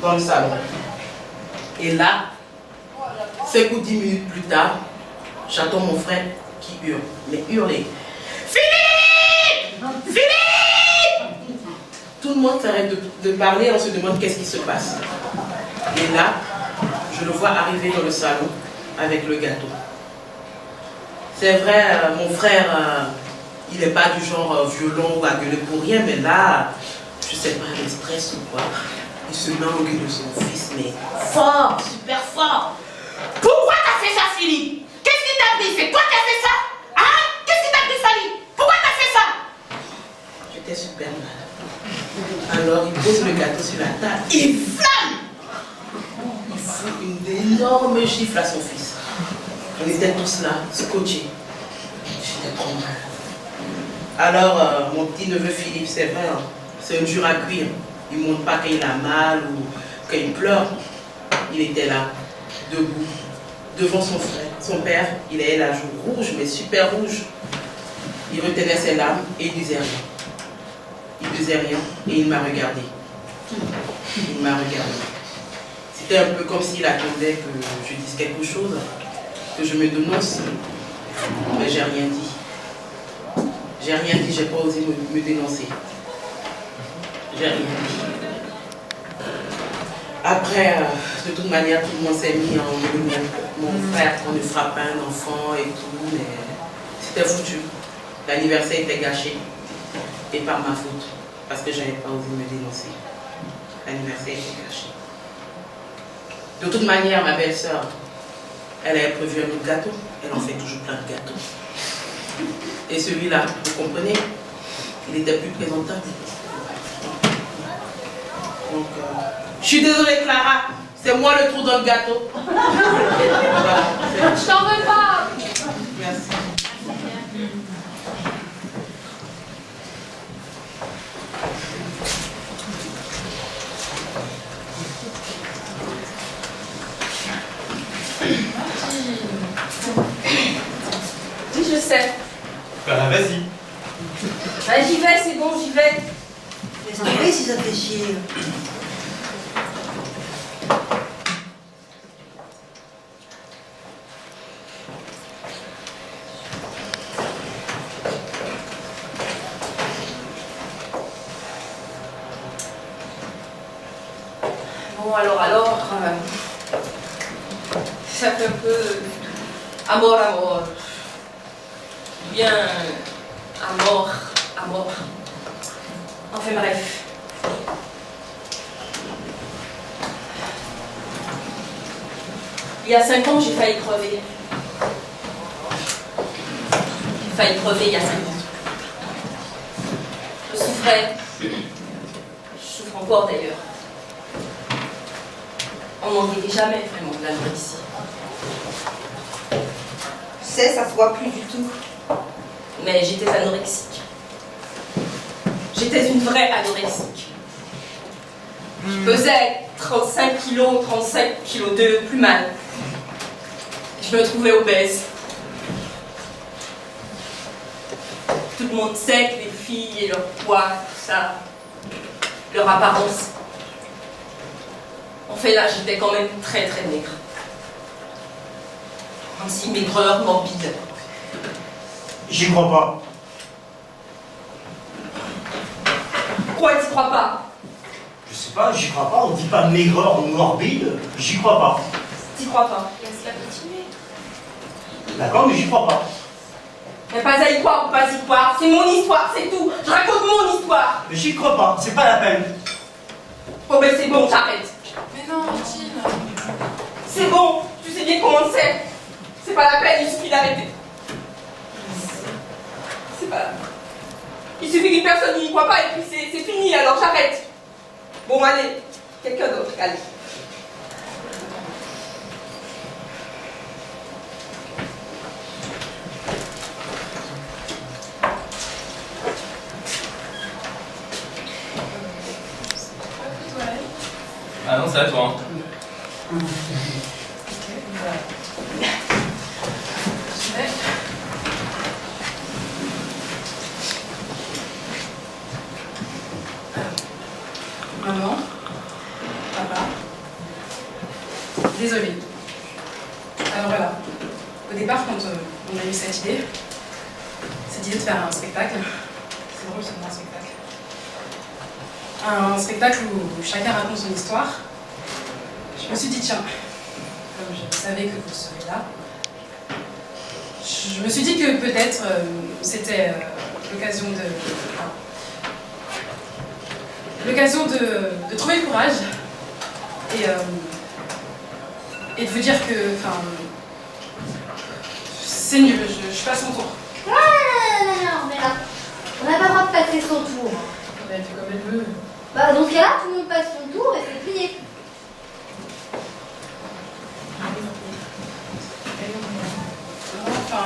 dans le salon. Et là, 5 ou 10 minutes plus tard, j'entends mon frère qui hurle, mais hurler. Philippe! Philippe! Tout le monde s'arrête de parler, on se demande qu'est-ce qui se passe. Et là, je le vois arriver dans le salon avec le gâteau. C'est vrai, mon frère, il n'est pas du genre violent ou à gueuler pour rien, mais là, je ne sais pas, le stress ou quoi, il se met en gueule de son fils, mais fort, super fort. Pourquoi t'as fait ça, Philippe? Qu'est-ce qui t'a pris? C'est toi qui as fait ça? Hein? Qu'est-ce qui t'a pris, Philippe? Pourquoi t'as fait ça? J'étais super mal. Alors, il pose le gâteau sur la table, il flamme. Il fout une énorme gifle à son fils. On était tous là, scotchés. J'étais trop mal. Alors, mon petit neveu Philippe, c'est vrai, hein, c'est un dur à cuire. Il ne montre pas qu'il a mal ou qu'il pleure. Il était là, debout, devant son frère. Son père, il avait la joue rouge, mais super rouge. Il retenait ses larmes et il disait rien. Il disait rien et il m'a regardé. Il m'a regardé. C'était un peu comme s'il attendait que je dise quelque chose, que je me dénonce. Mais j'ai rien dit. J'ai rien dit, j'ai pas osé me dénoncer. J'ai rien dit. Après, de toute manière, tout le monde s'est mis en mon frère qu'on ne frappe pas un enfant et tout, mais c'était foutu. L'anniversaire était gâché. Et par ma faute, parce que je n'avais pas osé me dénoncer. L'anniversaire était gâché. De toute manière, ma belle-sœur, elle avait prévu un autre gâteau. Elle en fait toujours plein de gâteaux. Et celui-là, vous comprenez, il était plus présentable. Donc, je suis désolée, Clara, c'est moi le trou dans le gâteau. Voilà, je t'en veux pas. Merci. Oui, je sais. Bah, vas-y. Bah, j'y vais, c'est bon, j'y vais. Mais ça fait si ça te fait chier. Bon, alors, ça fait un peu amor. Bien, amor. Enfin bref. Il y a 5 ans, j'ai failli crever. J'ai failli crever il y a 5 ans. Je souffrais. Je souffre encore d'ailleurs. On n'en guérit jamais vraiment de la mort ici. sais, ça se voit plus du tout. Mais j'étais anorexique. J'étais une vraie anorexique. Je pesais 35 kilos, 35 kilos de plus mal. Je me trouvais obèse. Tout le monde sait que les filles et leur poids, tout ça, leur apparence. En fait, là, j'étais quand même très très maigre. Ainsi, maigreur morbide. J'y crois pas. Pourquoi tu crois pas? Je sais pas, j'y crois pas. On dit pas maigreur ou morbide. J'y crois pas. T'y crois pas? Laisse-la continuer. D'accord, mais j'y crois pas. Mais pas à y croire ou pas y croire, c'est mon histoire, c'est tout. Je raconte mon histoire. Mais j'y crois pas, c'est pas la peine. Oh ben c'est bon, j'arrête. Mais non, Tine. C'est bon, tu sais bien comment c'est. C'est pas la peine, il suffit d'arrêter. C'est pas la peine. Il suffit que personne n'y croit pas et puis c'est fini, alors j'arrête. Bon allez, quelqu'un d'autre, allez. Ah non, c'est à toi. Maman, papa, désolée. Alors voilà, au départ, quand on a eu cette idée de faire un spectacle, c'est drôle, c'est un spectacle. Un spectacle où chacun raconte son histoire. Je me suis dit, tiens, comme je savais que vous seriez là, je me suis dit que peut-être c'était l'occasion de trouver le courage et de vous dire que, enfin, c'est nul, je passe mon tour. Non, mais là, on n'a pas le droit de passer son tour. Elle fait comme elle veut. Bah, dans ce cas-là, tout le monde passe son tour et c'est plié. Enfin,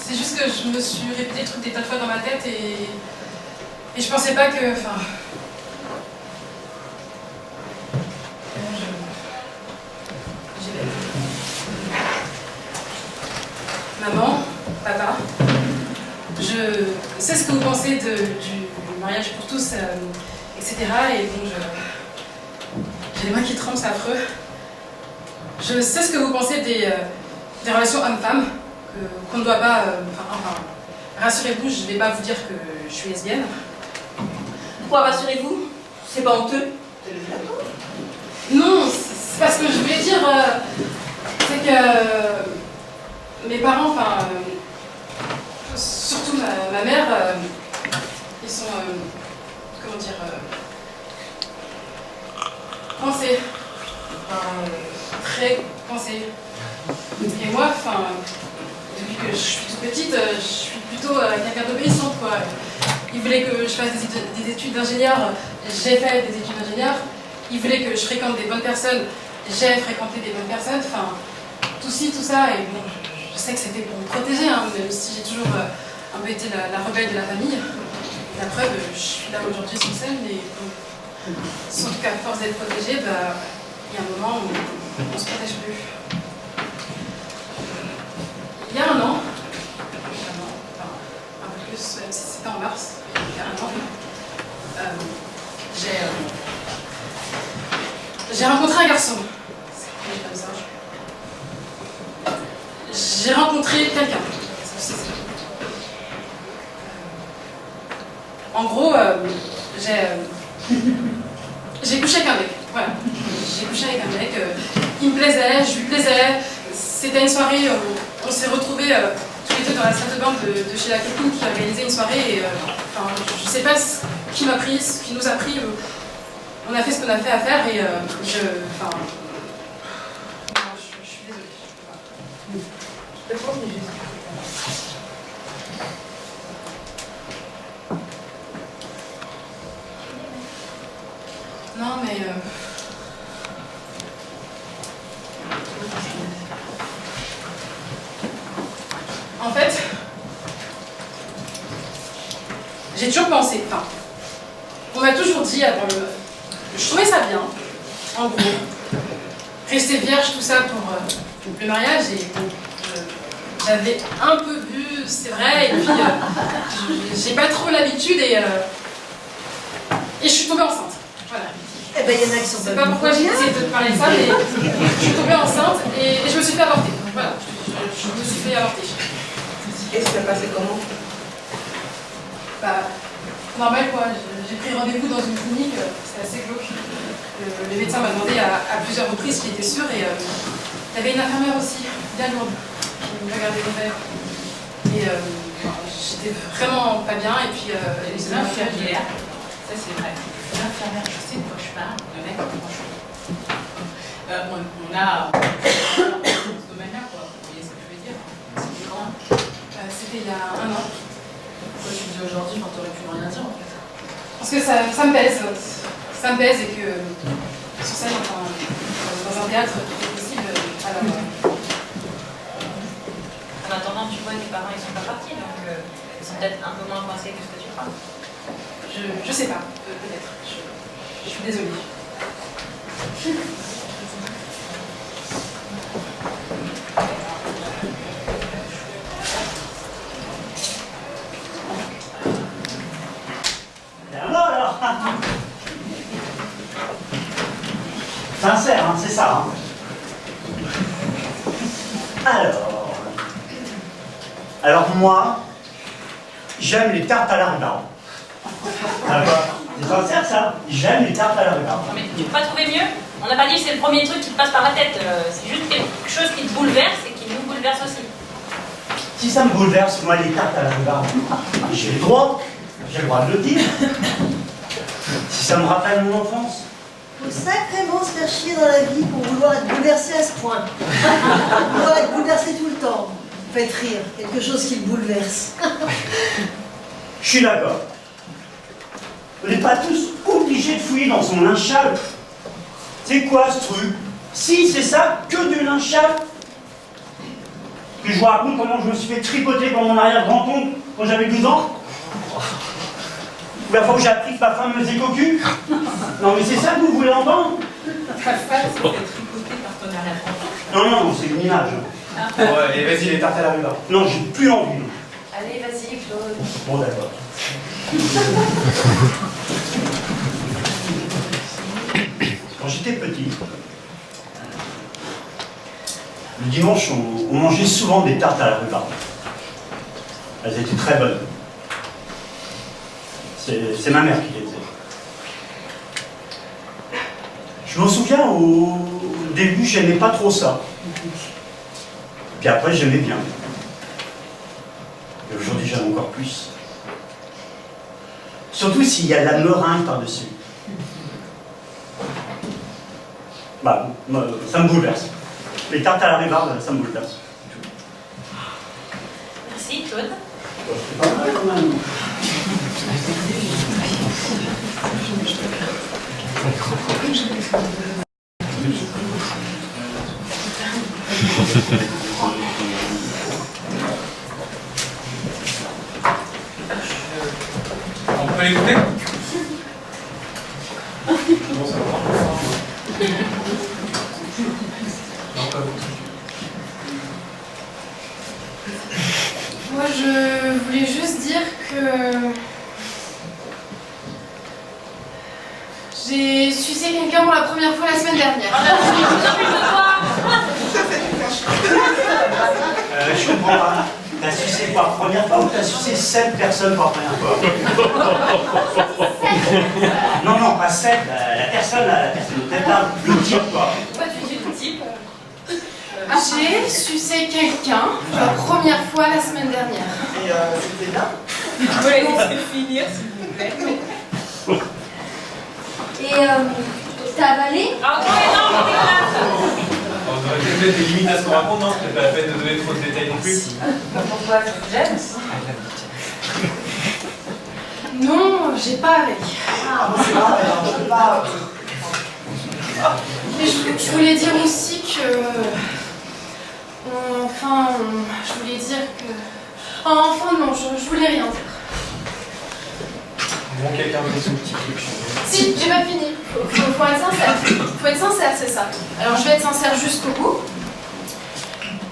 c'est juste que je me suis répété le truc des tas de fois dans ma tête et je pensais pas que, enfin... J'y vais. Maman, papa, je sais ce que vous pensez du mariage pour tous, etc. Et bon, j'ai les mains qui tremblent, c'est affreux. Je sais ce que vous pensez des relations hommes-femmes, qu'on ne doit pas... enfin, rassurez-vous, je ne vais pas vous dire que je suis lesbienne. Pourquoi rassurez-vous? C'est pas honteux? Non, c'est parce que je voulais dire, c'est que mes parents, enfin, surtout ma mère, ils sont, comment dire, coincés, très coincés. Et moi, enfin, depuis que je suis toute petite, je suis plutôt quelqu'un d'obéissante, quoi. Ils voulaient que je fasse des études d'ingénieur, j'ai fait des études d'ingénieur. Ils voulaient que je fréquente des bonnes personnes, j'ai fréquenté des bonnes personnes. Enfin, tout ci, tout ça. Et bon, je sais que c'était pour me protéger, hein, même si j'ai toujours un peu été la rebelle de la famille. La preuve, je suis là aujourd'hui sur scène, et bon, surtout qu'à force d'être protégée, bah, il y a un moment où on ne se protège plus. Il y a un an, enfin, un peu plus, même si c'était en mars, il y a un an, j'ai rencontré un garçon. C'est comme ça. J'ai rencontré quelqu'un. En gros, j'ai couché avec un mec. Voilà. J'ai couché avec un mec. Il me plaisait, je lui plaisais. C'était une soirée, on s'est retrouvés tous les deux dans la salle de bain de chez la copine qui organisait une soirée. Et, enfin, je sais pas ce qui m'a pris, ce qui nous a pris. On a fait ce qu'on a fait à faire et je suis désolée. Non mais... j'ai toujours pensé, enfin, on m'a toujours dit avant je trouvais ça bien, en gros, rester vierge, tout ça pour le mariage, et bon, j'avais un peu bu, c'est vrai, et puis j'ai pas trop l'habitude, et je suis tombée enceinte, voilà. Eh ben, il y en a qui sont C'est pas pourquoi j'ai essayé de te parler de ça, mais je suis tombée enceinte, et je me suis fait avorter, donc voilà, je me suis fait avorter. Et ça s'est passé comment? Bah, normal quoi, j'ai pris rendez-vous dans une clinique, c'était assez glauque. Le médecin m'a demandé à plusieurs reprises qui était sûr, et il y avait une infirmière aussi, bien lourde, qui me regardait les verres. Et j'étais vraiment pas bien, et puis les infirmières, ça c'est vrai, les infirmières, je sais de quoi je parle, le mec, franchement. On a ce domaine-là, quoi, vous voyez ce que je veux dire? C'était quand? C'était il y a 1 an. Pourquoi tu me dis aujourd'hui quand t'aurais pu rien dire en fait? Parce que ça me pèse. Ça me pèse, et que sur scène, enfin, dans un théâtre, tout est possible. Alors, En attendant, tu vois, tes parents ils sont pas partis, donc ils sont peut-être un peu moins coincés que ce que tu crois. je sais pas, peut-être. Je suis désolée. Alors, sincère, hein, c'est ça. Hein. Alors moi, j'aime les tartes à la rhubarbe. D'accord. C'est sincère ça. J'aime les tartes à la rhubarbe. Non mais tu peux pas trouver mieux? On n'a pas dit que c'est le premier truc qui te passe par la tête, c'est juste quelque chose qui te bouleverse et qui nous bouleverse aussi. Si ça me bouleverse, moi les tartes à la rhubarbe, j'ai le droit de le dire. Si ça me rappelle mon enfance. Faut sacrément se faire chier dans la vie pour vouloir être bouleversé à ce point. Vouloir être bouleversé tout le temps. Faites rire, quelque chose qui le bouleverse. Je suis d'accord. On n'est pas tous obligés de fouiller dans son linge sale. C'est quoi ce truc? Si c'est ça, que du linge sale. Que je vous raconte comment je me suis fait tripoter par mon arrière-grand-oncle quand j'avais 12 ans. La fois où j'ai appris que ma femme me faisait cocu. Non mais c'est ça que vous voulez entendre? Ta femme s'est fait tripoter par ton arrière-grand-oncle? Non, c'est une image. Bon, allez, vas-y, les tartes à la rhubarbe. Non, j'ai plus envie. Non. Allez, vas-y, Claude. Bon, d'accord. Quand j'étais petit, le dimanche, on mangeait souvent des tartes à la rhubarbe. Elles étaient très bonnes. C'est ma mère qui les faisait. Je me souviens, au début, j'aimais pas trop ça. Puis après, j'aimais bien. Et aujourd'hui, j'aime encore plus. Surtout s'il y a de la meringue par-dessus. Bah, ça me bouleverse. Les tartes à la rhubarbe, ça me bouleverse. Merci, Claude. C'est pas mal quand même. On peut l'écouter? Moi, je voulais juste dire que j'ai sucé quelqu'un pour la première fois la semaine dernière. Je comprends pas. T'as sucé pour la première fois ou t'as sucé 7 personnes pour la première fois? Non, pas 7. La personne dont elle parle, le type quoi. Pourquoi tu dis le type? J'ai sucé quelqu'un pour la première fois la semaine dernière. Et c'était bien. Tu peux la laisser finir, s'il vous plaît. Et t'as avalé? Ah ouais, non, On aurait peut-être mettre des limites à ce qu'on raconte, non? C'est pas la peine de donner trop de détails non plus. pourquoi? J'aime. Non, j'ai pas avalé. Ah, moi, c'est pareil, alors, je peux pas. Mais je voulais dire aussi que... je voulais dire que... Enfin, non, je voulais rien dire. Bon, quelqu'un veut son petit truc. Si, j'ai pas fini. Faut être sincère. Faut être sincère, c'est ça. Alors je vais être sincère jusqu'au bout.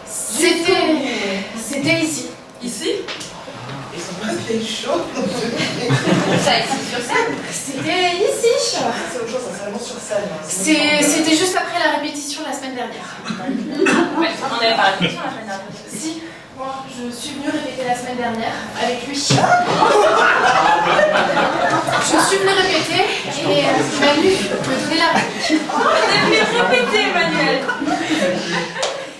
C'était ici. Ici? C'était chaud. Ça, ici sur scène? C'était ici. C'est autre chose, c'est seulement sur scène. C'était juste après la répétition la semaine dernière. Ouais, on n'avait pas répétition la semaine dernière. Si, moi je suis venue répéter la semaine dernière avec lui. Je suis venue répéter et Manu me donnait la réplique. T'es venu répéter, Emmanuel.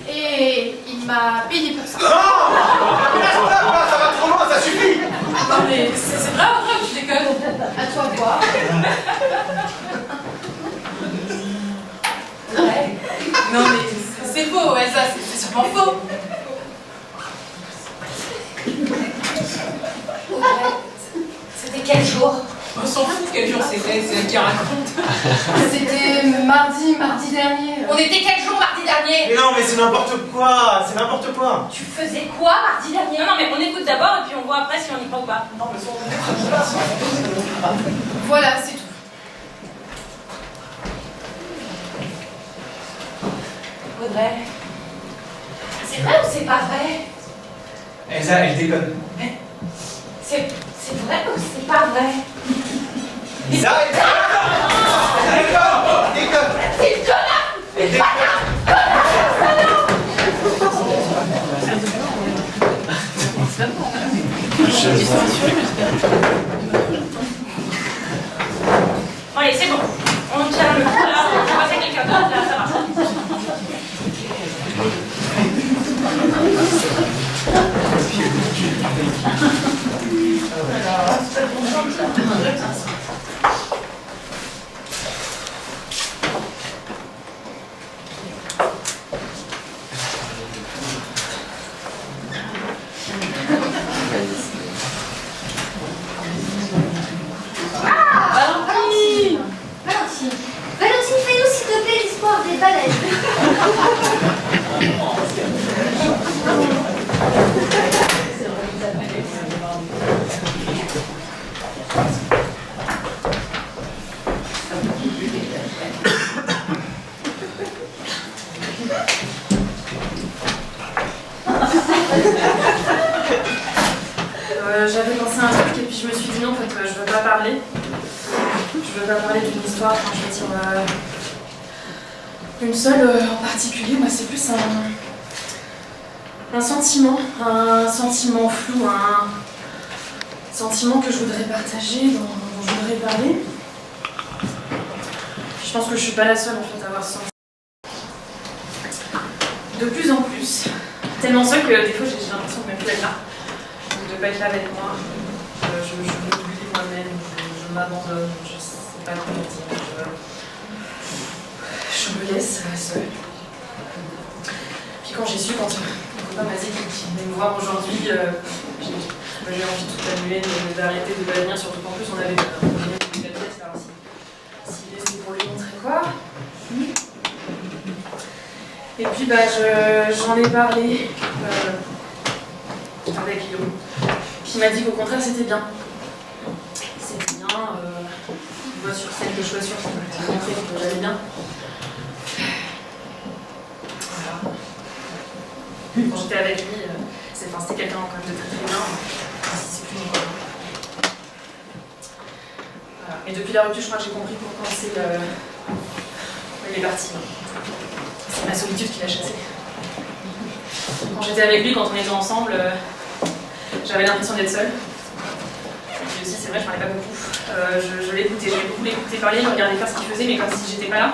Et il m'a payé pour ça. Non! Ça va trop loin, ça suffit! Non mais c'est vraiment grave, je déconne. À toi de voir. Ouais. Non mais c'est faux, ouais, ça, c'est sûrement faux. C'était quel jour? On s'en fout quel jour c'était, c'est elle qui raconte. C'était mardi dernier. On était quel jour mardi dernier? Mais non, mais c'est n'importe quoi! C'est n'importe quoi! Tu faisais quoi mardi dernier? Non, mais on écoute d'abord et puis on voit après si on y croit ou pas. Non, mais Voilà, c'est tout. Audrey, c'est vrai ou c'est pas vrai? Elsa, elle déconne. C'est vrai ou c'est pas vrai? Elsa, elle déconne! C'est une connard! Elle déconne! Bon, allez, c'est bon. On tient le coup là, on va passer à quelqu'un d'autre là, ça va. Valentine, fais-nous s'il te plaît l'histoire des baleines. J'avais pensé à un truc et puis je me suis dit non, en fait, je veux pas parler. Je veux pas parler d'une histoire, enfin, je veux dire une seule en particulier. Moi, c'est plus un sentiment flou, un sentiment que je voudrais partager, dont je voudrais parler. Je pense que je suis pas la seule en fait à avoir ce sentiment. De plus en plus, tellement seule que des fois j'ai l'impression de même plus être là. De ne pas être là avec moi, je m'oublie moi-même, je m'abandonne, je sais pas comment dire, je me laisse seule. Puis quand j'ai su, quand mon copain m'a dit qu'il venait me voir aujourd'hui, j'ai envie de tout annuler, d'arrêter de pas venir, surtout qu'en plus on avait une pièce, alors s'il était pour lui montrer quoi. Et puis j'en ai parlé avec Guillaume, qui m'a dit qu'au contraire c'était bien. C'était bien, je vois sur scène que je sois sûre, ça m'a montré que j'allais bien. Voilà. Quand j'étais avec lui, c'était quelqu'un quand même de très très bien, si c'est plus mon copain. Voilà. Et depuis la rupture, je crois que j'ai compris pourquoi il est parti. C'est ma solitude qui l'a chassé. Quand j'étais avec lui, quand on était ensemble, j'avais l'impression d'être seule. Et aussi, c'est vrai, je parlais pas beaucoup. Je l'écoutais, j'aimais beaucoup l'écouter parler, je regardais faire ce qu'il faisait, mais comme si j'étais pas là.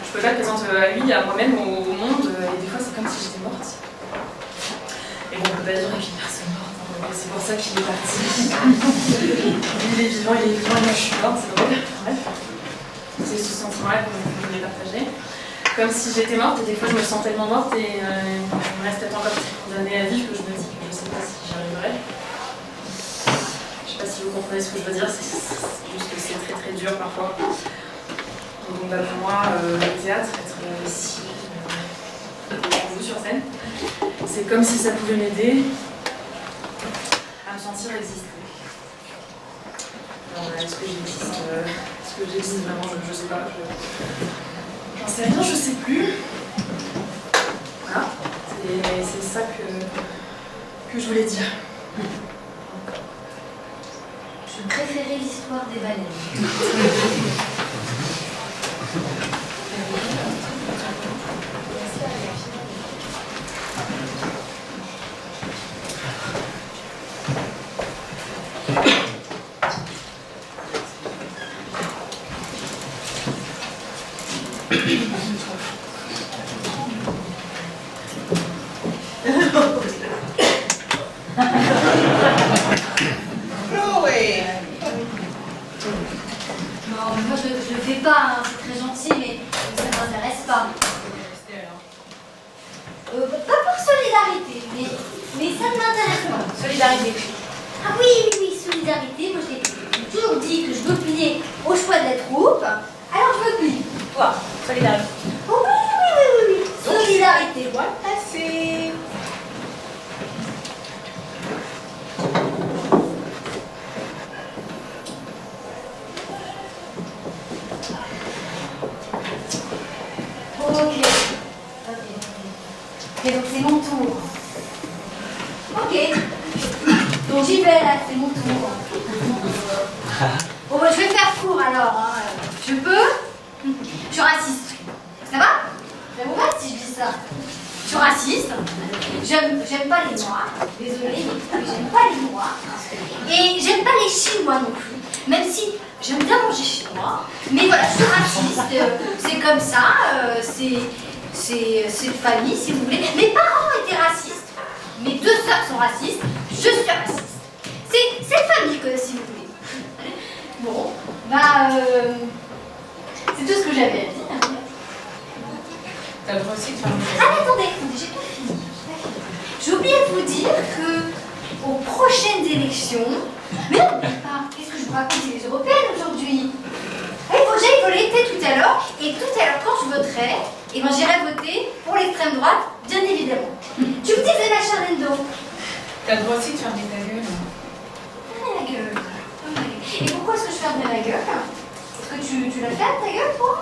Je pouvais pas être présente à lui, à moi-même, au monde, et des fois c'est comme si j'étais morte. Et bon, on peut pas dire qu'il y a personne morte, hein, c'est pour ça qu'il est parti. Il est vivant, et moi je suis morte, c'est drôle. Bref. C'est ce sentiment-là que je voulais partager. Comme si j'étais morte, et des fois je me sens tellement morte, et je me reste peut-être encore condamnée à vivre que je me dis que je sais pas si j'y arriverai. Je sais pas si vous comprenez ce que je veux dire, c'est juste que c'est très très dur parfois. Donc pour moi, le théâtre, être ici, pour vous sur scène, c'est comme si ça pouvait m'aider à me sentir exister. Est-ce que j'existe vraiment? Je sais pas. J'en sais rien, je sais plus. Voilà. C'est ça que je voulais dire. Je préférais l'histoire des baleines. Non, mais moi je le fais pas, hein, c'est très gentil, mais ça ne m'intéresse pas. Pas pour solidarité, mais ça ne m'intéresse pas. Solidarité. Ah oui, solidarité, moi j'ai toujours dit que je me pliais au choix de la troupe, alors je me plie. Toi, solidarité. Oh oui. Solidarité. Voilà, c'est... Ok, donc c'est mon tour. Ok. Donc j'y vais là, c'est mon tour. Bon, bah, je vais faire court alors. Hein. Je peux? Je suis raciste. Ça va? Ça vous va si je dis ça? Je suis raciste. J'aime pas les noirs. Désolée, mais j'aime pas les noirs. Et j'aime pas les chinois non plus. Même si j'aime bien manger chinois. Mais voilà, je suis raciste. C'est comme ça. C'est de famille, si vous voulez. Mes parents étaient racistes. Mes deux sœurs sont racistes. Je suis raciste. C'est de famille, que, si vous voulez. Bon, c'est tout ce que j'avais à dire. T'as le droit aussi de faire un Ah, mais attendez, j'ai pas fini. J'ai oublié de vous dire que aux prochaines élections. Mais non, qu'est-ce que je vous raconte, les européennes aujourd'hui? Il faut que j'aille voter tout à l'heure. Et tout à l'heure, quand je voterai, j'irai voter pour l'extrême droite, bien évidemment. Tu me disais, ma chère Lendo? T'as le droit aussi de fermer ta gueule. Fermer la gueule. Et pourquoi est-ce que je fermerai la gueule? Est-ce que tu la fermes ta gueule, toi?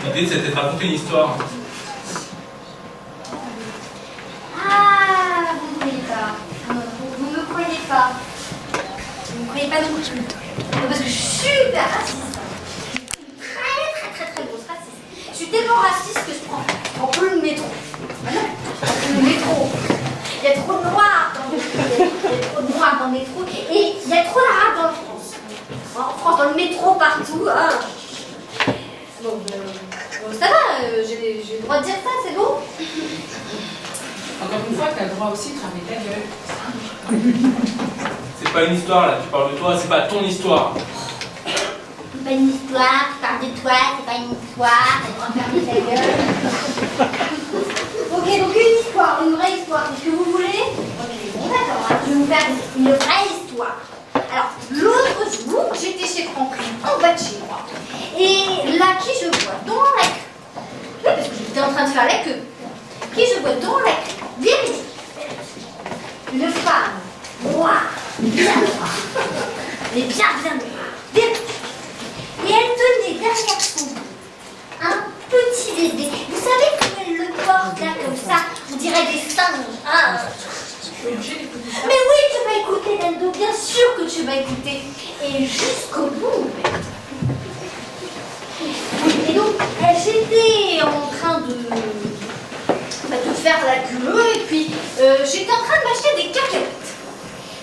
L'idée, c'était de raconter une histoire. Ah, vous ne me croyez pas. Non, vous ne me croyez pas. Vous ne me croyez pas non plus. Non, parce que je suis super raciste. Très grosse raciste. Je suis tellement raciste que je prends plus le métro. Voilà. Je prends le métro. Il y a trop de noirs dans le métro. Il y a trop de noirs dans le métro. Et il y a trop d'arabes en France. En France, dans le métro, partout. Hein. Bon, ça va, j'ai le droit de dire ça, c'est bon? Encore une fois, t'as le droit aussi de fermer ta gueule. C'est pas une histoire là, tu parles de toi, c'est pas ton histoire. C'est pas une histoire, tu parles de toi, c'est pas une histoire, t'as le droit de fermer ta gueule. Ok, donc une histoire, une vraie histoire, c'est ce que vous voulez? Ok, bon d'accord, hein, je vais vous faire une vraie histoire. Alors, l'autre jour, j'étais chez Franklin, en bas de chez moi, et là, qui je vois dans la queue? Oui, parce que j'étais en train de faire la queue. Qui je vois dans la queue? Véronique. Une femme noire, bien noire, mais bien noire, Véronique. Et elle tenait derrière son dos un petit bébé. Vous savez comment elle le porte là, comme ça? On dirait des singes. Hein? Mais oui, tu vas écouter, Nando, bien sûr que tu vas écouter. Et jusqu'au bout. Et donc, j'étais en train de faire la queue, et puis j'étais en train de m'acheter des cacahuètes.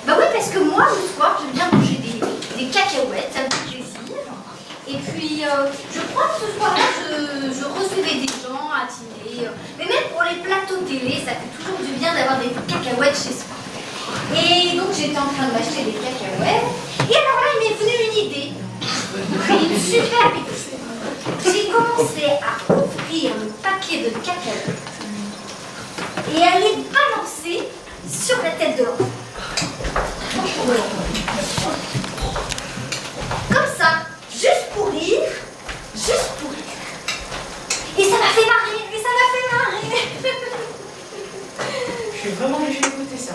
Bah oui, parce que moi, le soir, j'aime bien manger des cacahuètes, ça me fait plaisir. Et puis, je crois que ce soir-là, je recevais des gens à dîner. Mais même pour les plateaux télé, ça fait toujours du bien d'avoir des cacahuètes chez soi. Et donc, j'étais en train de m'acheter des cacahuètes. Et alors là, il m'est venu une idée. Une super idée. J'ai commencé à ouvrir le paquet de cacahuètes et à les balancer sur la tête de l'enfant. Comme ça, juste pour rire. Et ça m'a fait marrer, Je suis vraiment obligée d'écouter ça.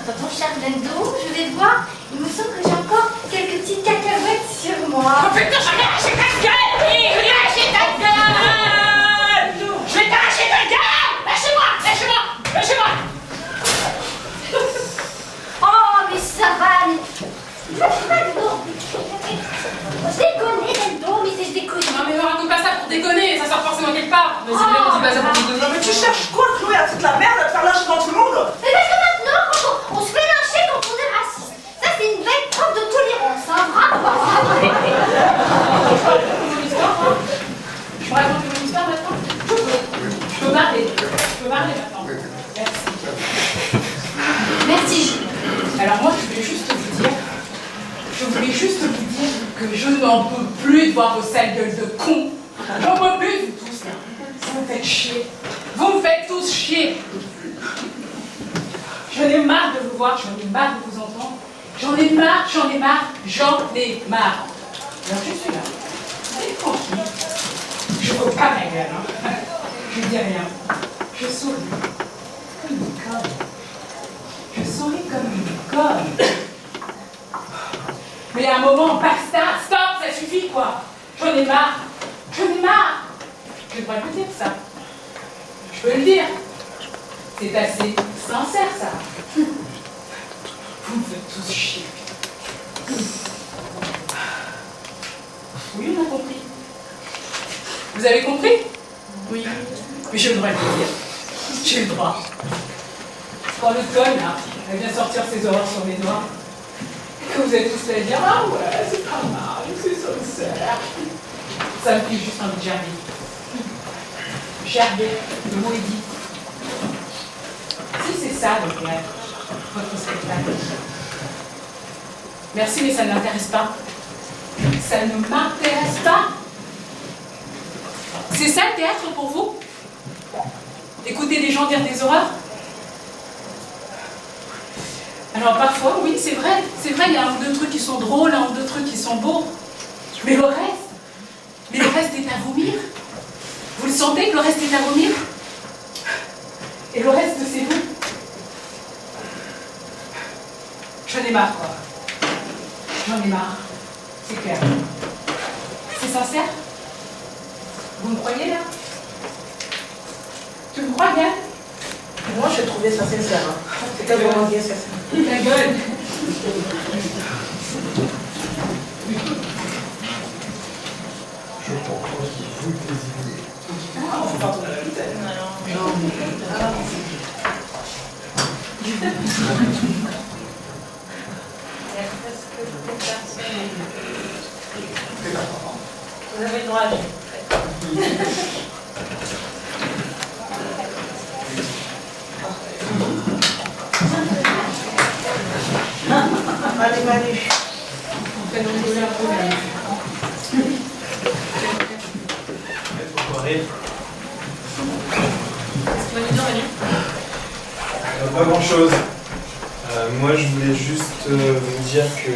Attends, cher Lendo, je vais voir Il me semble que j'ai encore quelques petites cacahuètes sur moi. Oh putain, je vais arracher ta gueule! Je vais arracher ta gueule! Je vais t'arracher ta gueule! Lâchez-moi! Lâchez-moi! Lâchez-moi! Oh, mais ça va, mais... Je déconne, Deldo, mais c'est je déconne. Non mais ne raconte pas ça pour déconner, ça sort forcément quelque part. Mais c'est bien, on dit pas ça pour déconner. Non mais tu cherches quoi, Chloé, à foutre la merde, à te faire lâcher devant tout le monde? Mais parce que maintenant, quand on se fait lyncher quand on est raciste, ça c'est une vraie preuve de tolérance, hein, bravo. Je peux raconter mon histoire maintenant? Je peux parler. Je peux parler maintenant. Merci. Merci, Gilles. Alors moi, je voulais juste vous dire que je n'en peux plus de voir vos sales gueules de cons. J'en peux plus de vous tous là. Vous me faites chier. Vous me faites tous chier. J'en ai marre de vous voir, j'en ai marre de vous entendre. J'en ai marre. Alors je suis là. C'est tranquille. Je ne veux pas ma gueule, hein. Je dis rien. Je souris. Comme une conne. Je souris comme une conne. Mais à un moment, basta, stop, ça suffit quoi. J'en ai marre. Je devrais vous dire ça. Je peux le dire. C'est assez sincère ça. Vous me faites tous chier. Oui, on a compris. Vous avez compris? Oui. Mais j'ai le droit de le dire. J'ai le droit. Quand le conne, là, elle vient sortir ses horreurs sur mes doigts, et que vous êtes tous là à dire ah ouais, c'est pas mal, c'est sincère. Ça me fait juste envie de gerber. Gerber, le mot est dit. Si c'est ça, le théâtre, votre spectacle. Merci, mais ça ne m'intéresse pas. Ça ne m'intéresse pas. C'est ça le théâtre pour vous? Écouter des gens dire des horreurs? Alors parfois, oui, c'est vrai, il y a un ou deux trucs qui sont drôles, un ou deux trucs qui sont beaux. Mais le reste est à vomir. Vous le sentez que le reste est à vomir? Et le reste, c'est vous. J'en ai marre, quoi. J'en ai marre. C'est clair. C'est sincère? Vous me croyez, là? Tu me crois, Yann? Moi, je trouvais ça sincère. Hein. C'était vraiment bien sincère. Ta gueule! Je propose vous désigner. Ah, on fait pas tourner la gluten, alors. Vous avez le droit à jouer. Allez, Manu. On fait nos couleurs pour la Qu'est-ce que tu vas nous dire, Manu? Pas grand chose. Moi je voulais juste vous dire que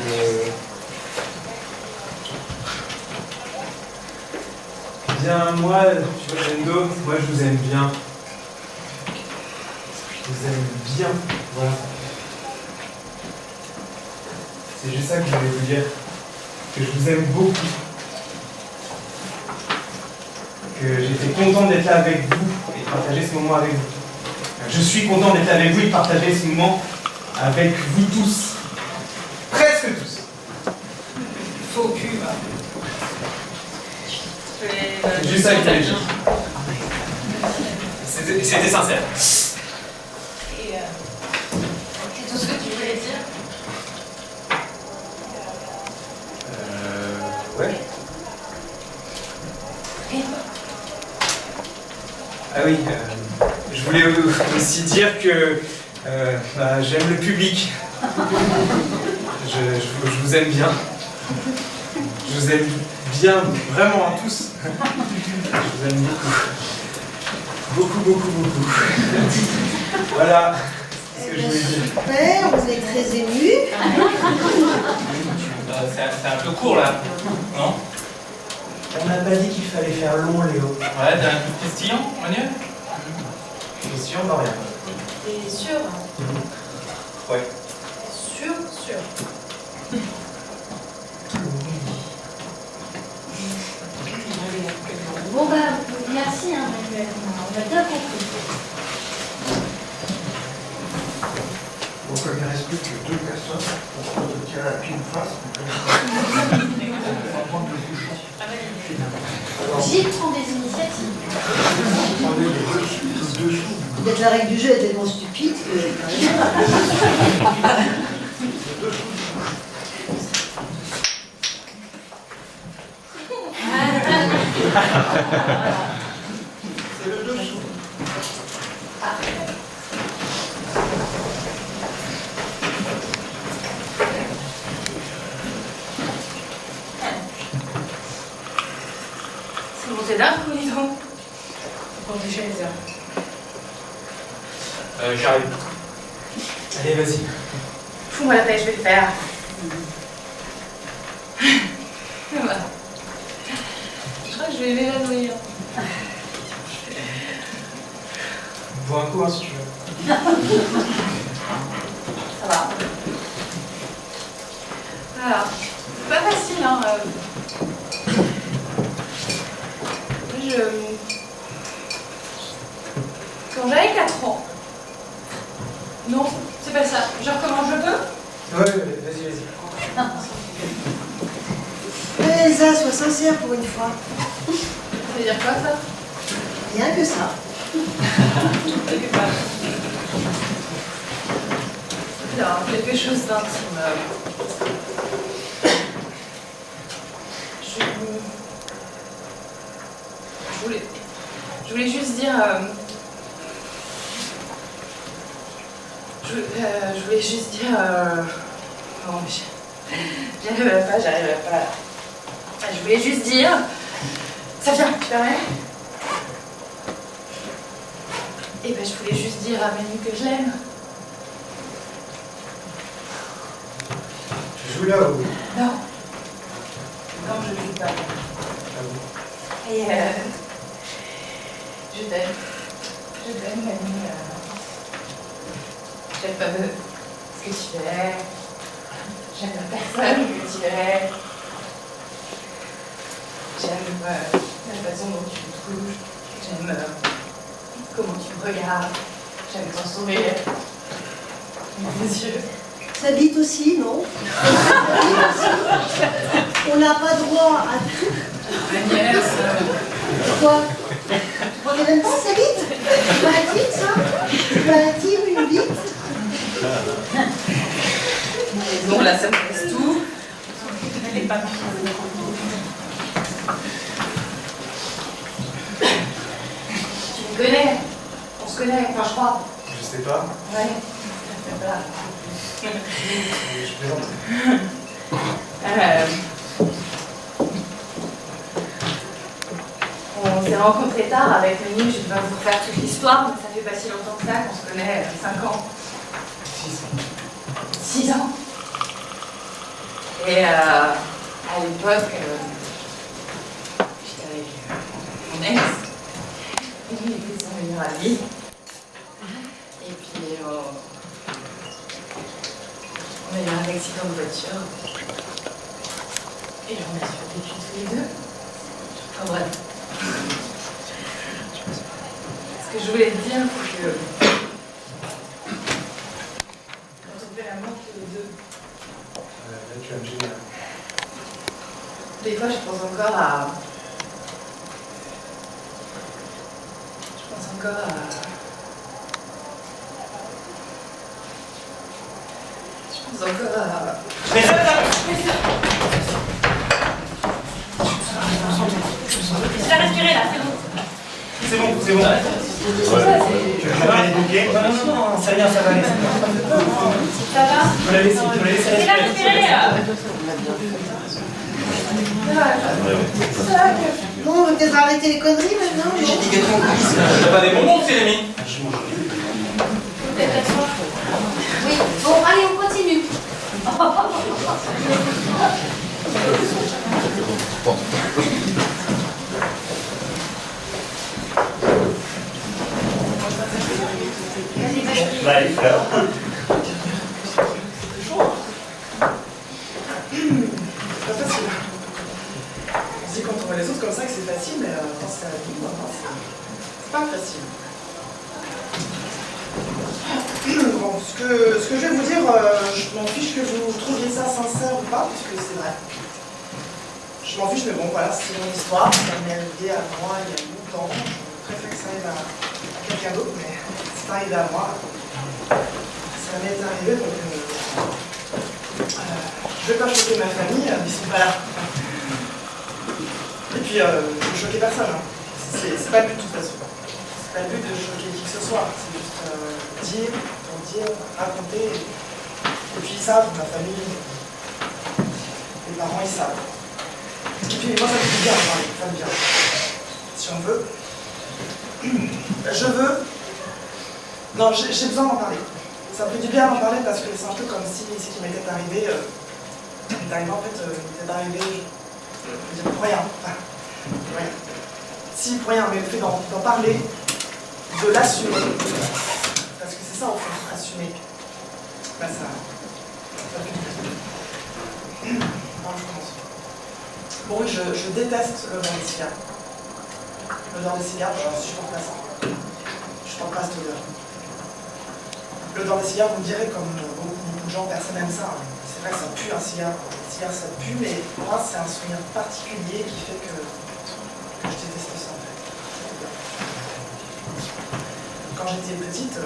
bien moi, tu vois Endo, moi je vous aime bien. Je vous aime bien. Voilà. C'est juste ça que je voulais vous dire. Que je vous aime beaucoup. Que j'étais content d'être là avec vous et de partager ce moment avec vous. Je suis content d'être avec vous et de partager ce moment avec vous tous. Presque tous. Faux cul, va. C'est juste ça que j'allais dire. C'était sincère. C'est tout ce que tu voulais dire? Ouais. Ah oui, je voulais aussi dire que j'aime le public. Je vous aime bien. Je vous aime bien, vraiment à tous. Je vous aime beaucoup. Beaucoup, beaucoup, beaucoup. Voilà ce que je voulais dire. Super, vous êtes très ému. C'est un peu court là, non? On n'a pas dit qu'il fallait faire long, Léo. Ouais, t'as un coup de question, Manu? Question, non, rien. T'es sûr? Ouais. Sûr? Bon bah, merci, hein, Manuel. On a bien compris. Donc il ne reste plus que 2 personnes pour te tirer à pied en face. On va prendre le bouchon. J'y prends des initiatives. Prenez le dessous. Peut-être la règle du jeu est tellement stupide que... C'est le dessous. C'est monté d'un coup, dis donc. Faut qu'on déchaîne les heures. J'arrive. Allez, vas-y. Fous-moi la paix, je vais le faire. Voilà. Je crois que je vais m'évanouir. Bois un coup, hein, si tu veux. Ça va. Voilà. C'est pas facile, hein. Quand j'avais 4 ans. Non, c'est pas ça. Je recommence, je peux? Ouais, vas-y. Elsa, sois sincère pour une fois. Ça veut dire quoi, ça? Rien que ça. Alors, quelque chose d'intime. Je voulais juste dire... Je voulais juste dire... Non, mais j'arriverai pas. Je voulais juste dire... Ça vient, tu permets? Et ben, je voulais juste dire à Manu que je l'aime. Tu joues là ou... Non. Non, je ne joue pas. Et je t'aime. Je t'aime, Manu. J'aime pas ce que tu fais. J'aime la personne que tu es. J'aime la façon dont tu me touches. J'aime comment tu me regardes. J'aime ton sourire. Mes yeux. Ça bite aussi, non? On n'a pas droit à tout. Agnès. Quoi? On ne même pas sa bite? C'est pas intime, ça? C'est pas intime, une bite? Non, là, ça me laisse tout. Elle est pas Tu me connais. On se connaît, enfin, je crois. Je sais pas. Ouais. Voilà. Je plaisante. On s'est rencontrés tard avec Manu, je vais pas vous refaire toute l'histoire, mais ça fait pas si longtemps que ça, qu'on se connaît, 5 ans. 6 ans. Et à l'époque, j'étais avec mon ex, et lui était son meilleur ami. Et puis on a eu un accident de voiture. Et on a survécu tous les deux. Enfin bref. Ce que je voulais te dire, c'est que quand on fait l'amour tous les deux, Là, tu vas me gêner. des fois je pense encore à... J'ai respiré là, c'est bon. C'est bon. Tu veux faire les bouquets? Non, c'est rien, ça va aller. Ça va? Tu peux la laisser J'ai respiré là. Bon, on va peut-être arrêter les conneries maintenant. T'as pas des bonbons, Jérémy? Oui, bon, allez, on continue. Bah, les fleurs. C'est pas facile. On se dit quand on voit les autres comme ça que c'est facile, mais quand c'est pas facile. Bon, ce que je vais vous dire, je m'en fiche que vous trouviez ça sincère ou pas, puisque c'est vrai. Je m'en fiche, mais bon, voilà, c'est mon histoire, ça m'est arrivé à moi il y a longtemps. Je préfère que ça arrive à quelqu'un d'autre, mais c'est arrivé à moi. Ça m'est arrivé, donc je vais pas choquer ma famille, ils sont pas là. Et puis, je veux choquer personne, hein. C'est pas le but de toute façon. C'est pas le but de choquer qui que ce soit, c'est juste dire, raconter. Et puis ils savent, ma famille, les parents ils savent. Et puis moi ça me fait bien, ça me bien. Si on veut. Je veux. Non, j'ai besoin d'en parler. Ça me fait du bien d'en parler parce que c'est un peu comme si ce qui m'était arrivé, en fait, il m'était arrivé, je veux dire, pour rien. Enfin, pour rien. Si, pour rien, mais le fait d'en parler, de l'assumer, parce que c'est ça au fond, assumer, ben ça fait du bien. Non, je commence. Bon oui, je déteste l'odeur des cigares. L'odeur des cigares, je supporte pas ça. Je supporte pas cette odeur. L'odeur des cigares, vous me direz, comme beaucoup de gens, personne n'aime ça. C'est vrai que ça pue un cigare. Les cigares, ça pue, mais pour moi, c'est un souvenir particulier qui fait que je déteste ça, en fait. Quand j'étais petite,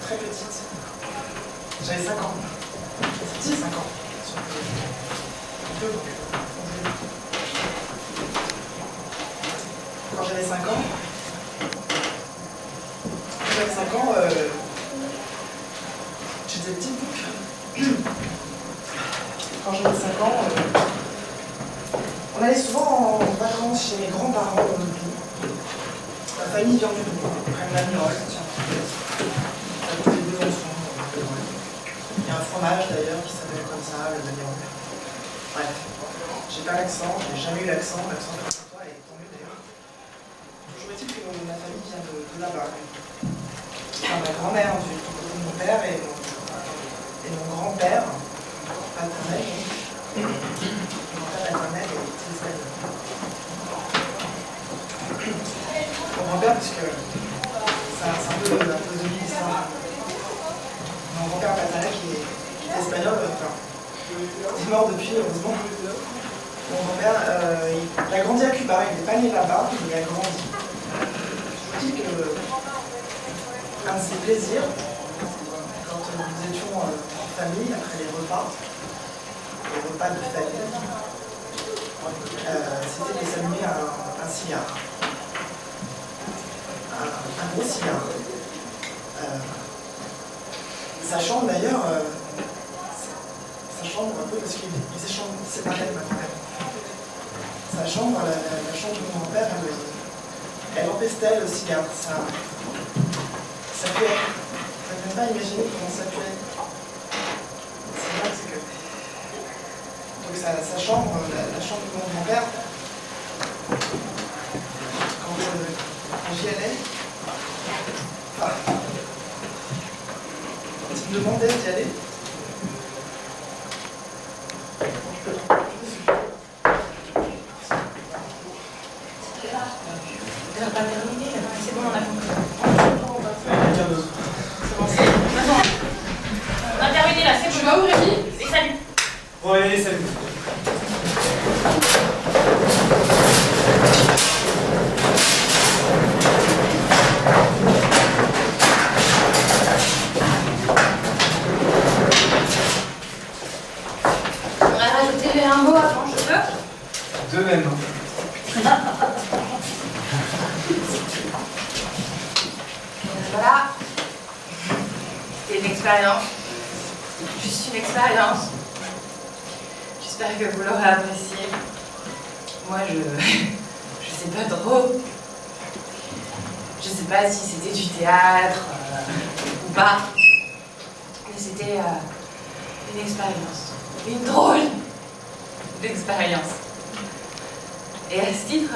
très petite, j'avais 5 ans. J'étais 5 ans. Quand j'avais 5 ans, j'étais petite boucle. Quand j'avais 5 ans, on allait souvent en vacances chez mes grands-parents dans le Doubs. Ma famille vient du Doubs, près de la Mirole, tiens. À côté de Besançon. Il y a un fromage d'ailleurs qui s'appelle comme ça, le Mirole. Bref, j'ai pas l'accent, j'ai jamais eu l'accent comme toi, et tant mieux d'ailleurs. Toujours est-il que ma famille vient de là-bas. Enfin, ma grand-mère du côté de mon père et mon grand-père, paternel, mon grand-père paternel est espagnol. Mon grand-père, puisque c'est un peu de l'histoire. Mon grand-père paternel qui est espagnol, enfin, il est mort depuis, heureusement. Mon grand-père, il a grandi à Cuba, il n'est pas né là-bas, mais il a grandi. Je dis que un de ses plaisirs, quand nous étions en famille, après les repas de famille, c'était de s'allumer un cigare. Un gros cigare. Sa chambre d'ailleurs, sa chambre un peu parce qu'il s'est séparé de ma grand-mère. Sa chambre, la chambre de mon grand-père, elle empestait le cigare. Ça puait. Je ne peux pas imaginer comment ça puait. C'est vrai, c'est que. Donc sa chambre, la chambre de mon grand-père, quand j'y allais, enfin, quand il me demandait d'y aller, On n'a pas terminé, c'est bon, on a compris. On a terminé là, c'est bon. Tu vas où, Rémi? Et salut. Ouais, salut. On a rajouté un mot avant, je peux? De même. Voilà. C'était une expérience. Juste une expérience. J'espère que vous l'aurez apprécié. Moi, je sais pas trop. Je sais pas si c'était du théâtre ou pas. Mais c'était une expérience. Une drôle d'expérience. Et à ce titre,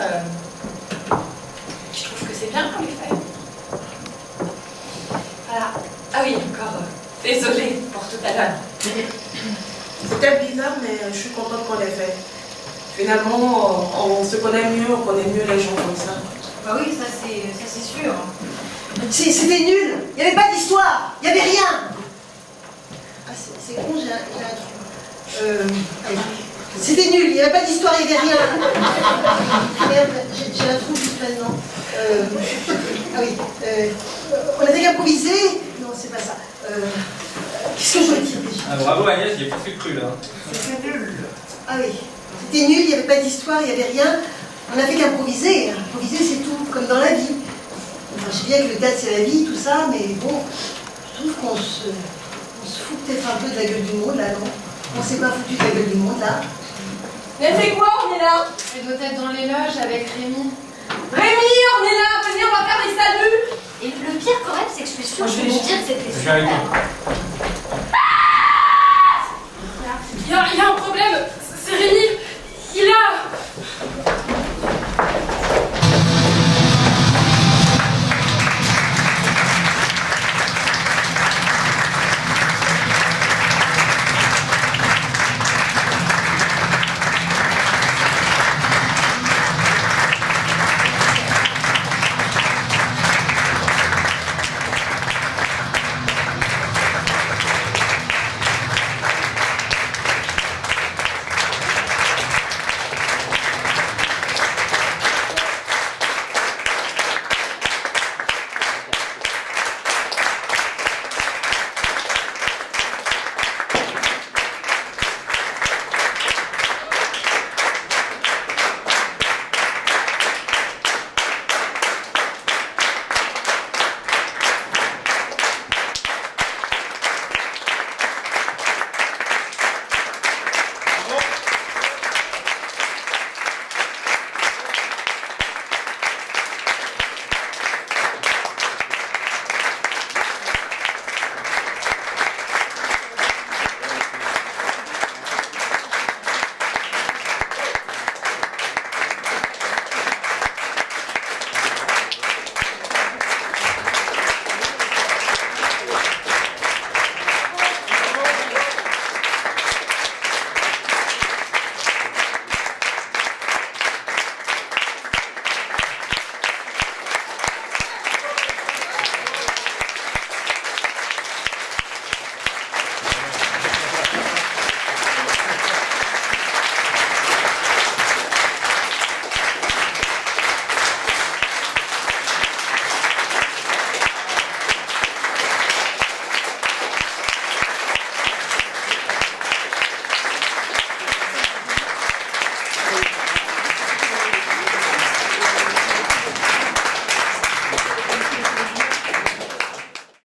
je trouve que c'est bien qu'on l'ait fait. Voilà. Ah oui, encore. Désolée pour tout à l'heure. C'était bizarre, mais je suis contente qu'on l'ait fait. Finalement, on se connaît mieux, on connaît mieux les gens comme ça. Bah oui, ça c'est sûr. C'était nul. Il n'y avait pas d'histoire. Il n'y avait rien. Ah, c'est con, j'ai un trou. Allez. C'était nul. Il n'y avait pas d'histoire, il n'y avait rien. Merde, j'ai un trou juste maintenant. Ah oui. On avait qu'improviser. Non, c'est pas ça. Qu'est-ce que je voulais dire déjà? Ah, bravo Agnès, il est presque cru là. C'était nul. Ah oui. C'était nul, il n'y avait pas d'histoire, il n'y avait rien. On n'a fait qu'improviser. Improviser, c'est tout, comme dans la vie. Enfin, je sais bien que le théâtre, c'est la vie, tout ça, mais bon, je trouve qu'on se fout peut-être un peu de la gueule du monde, là, non? On s'est pas foutu de la gueule du monde, là. Mais elle fait quoi, Ornella? Elle doit être dans les loges avec Rémi. Rémi, Ornella, venez, on va faire des saluts. Et le pire quand même, c'est que je suis sûre Moi, je qu'ils vais- vont dire que c'était Je vais avec super. toi.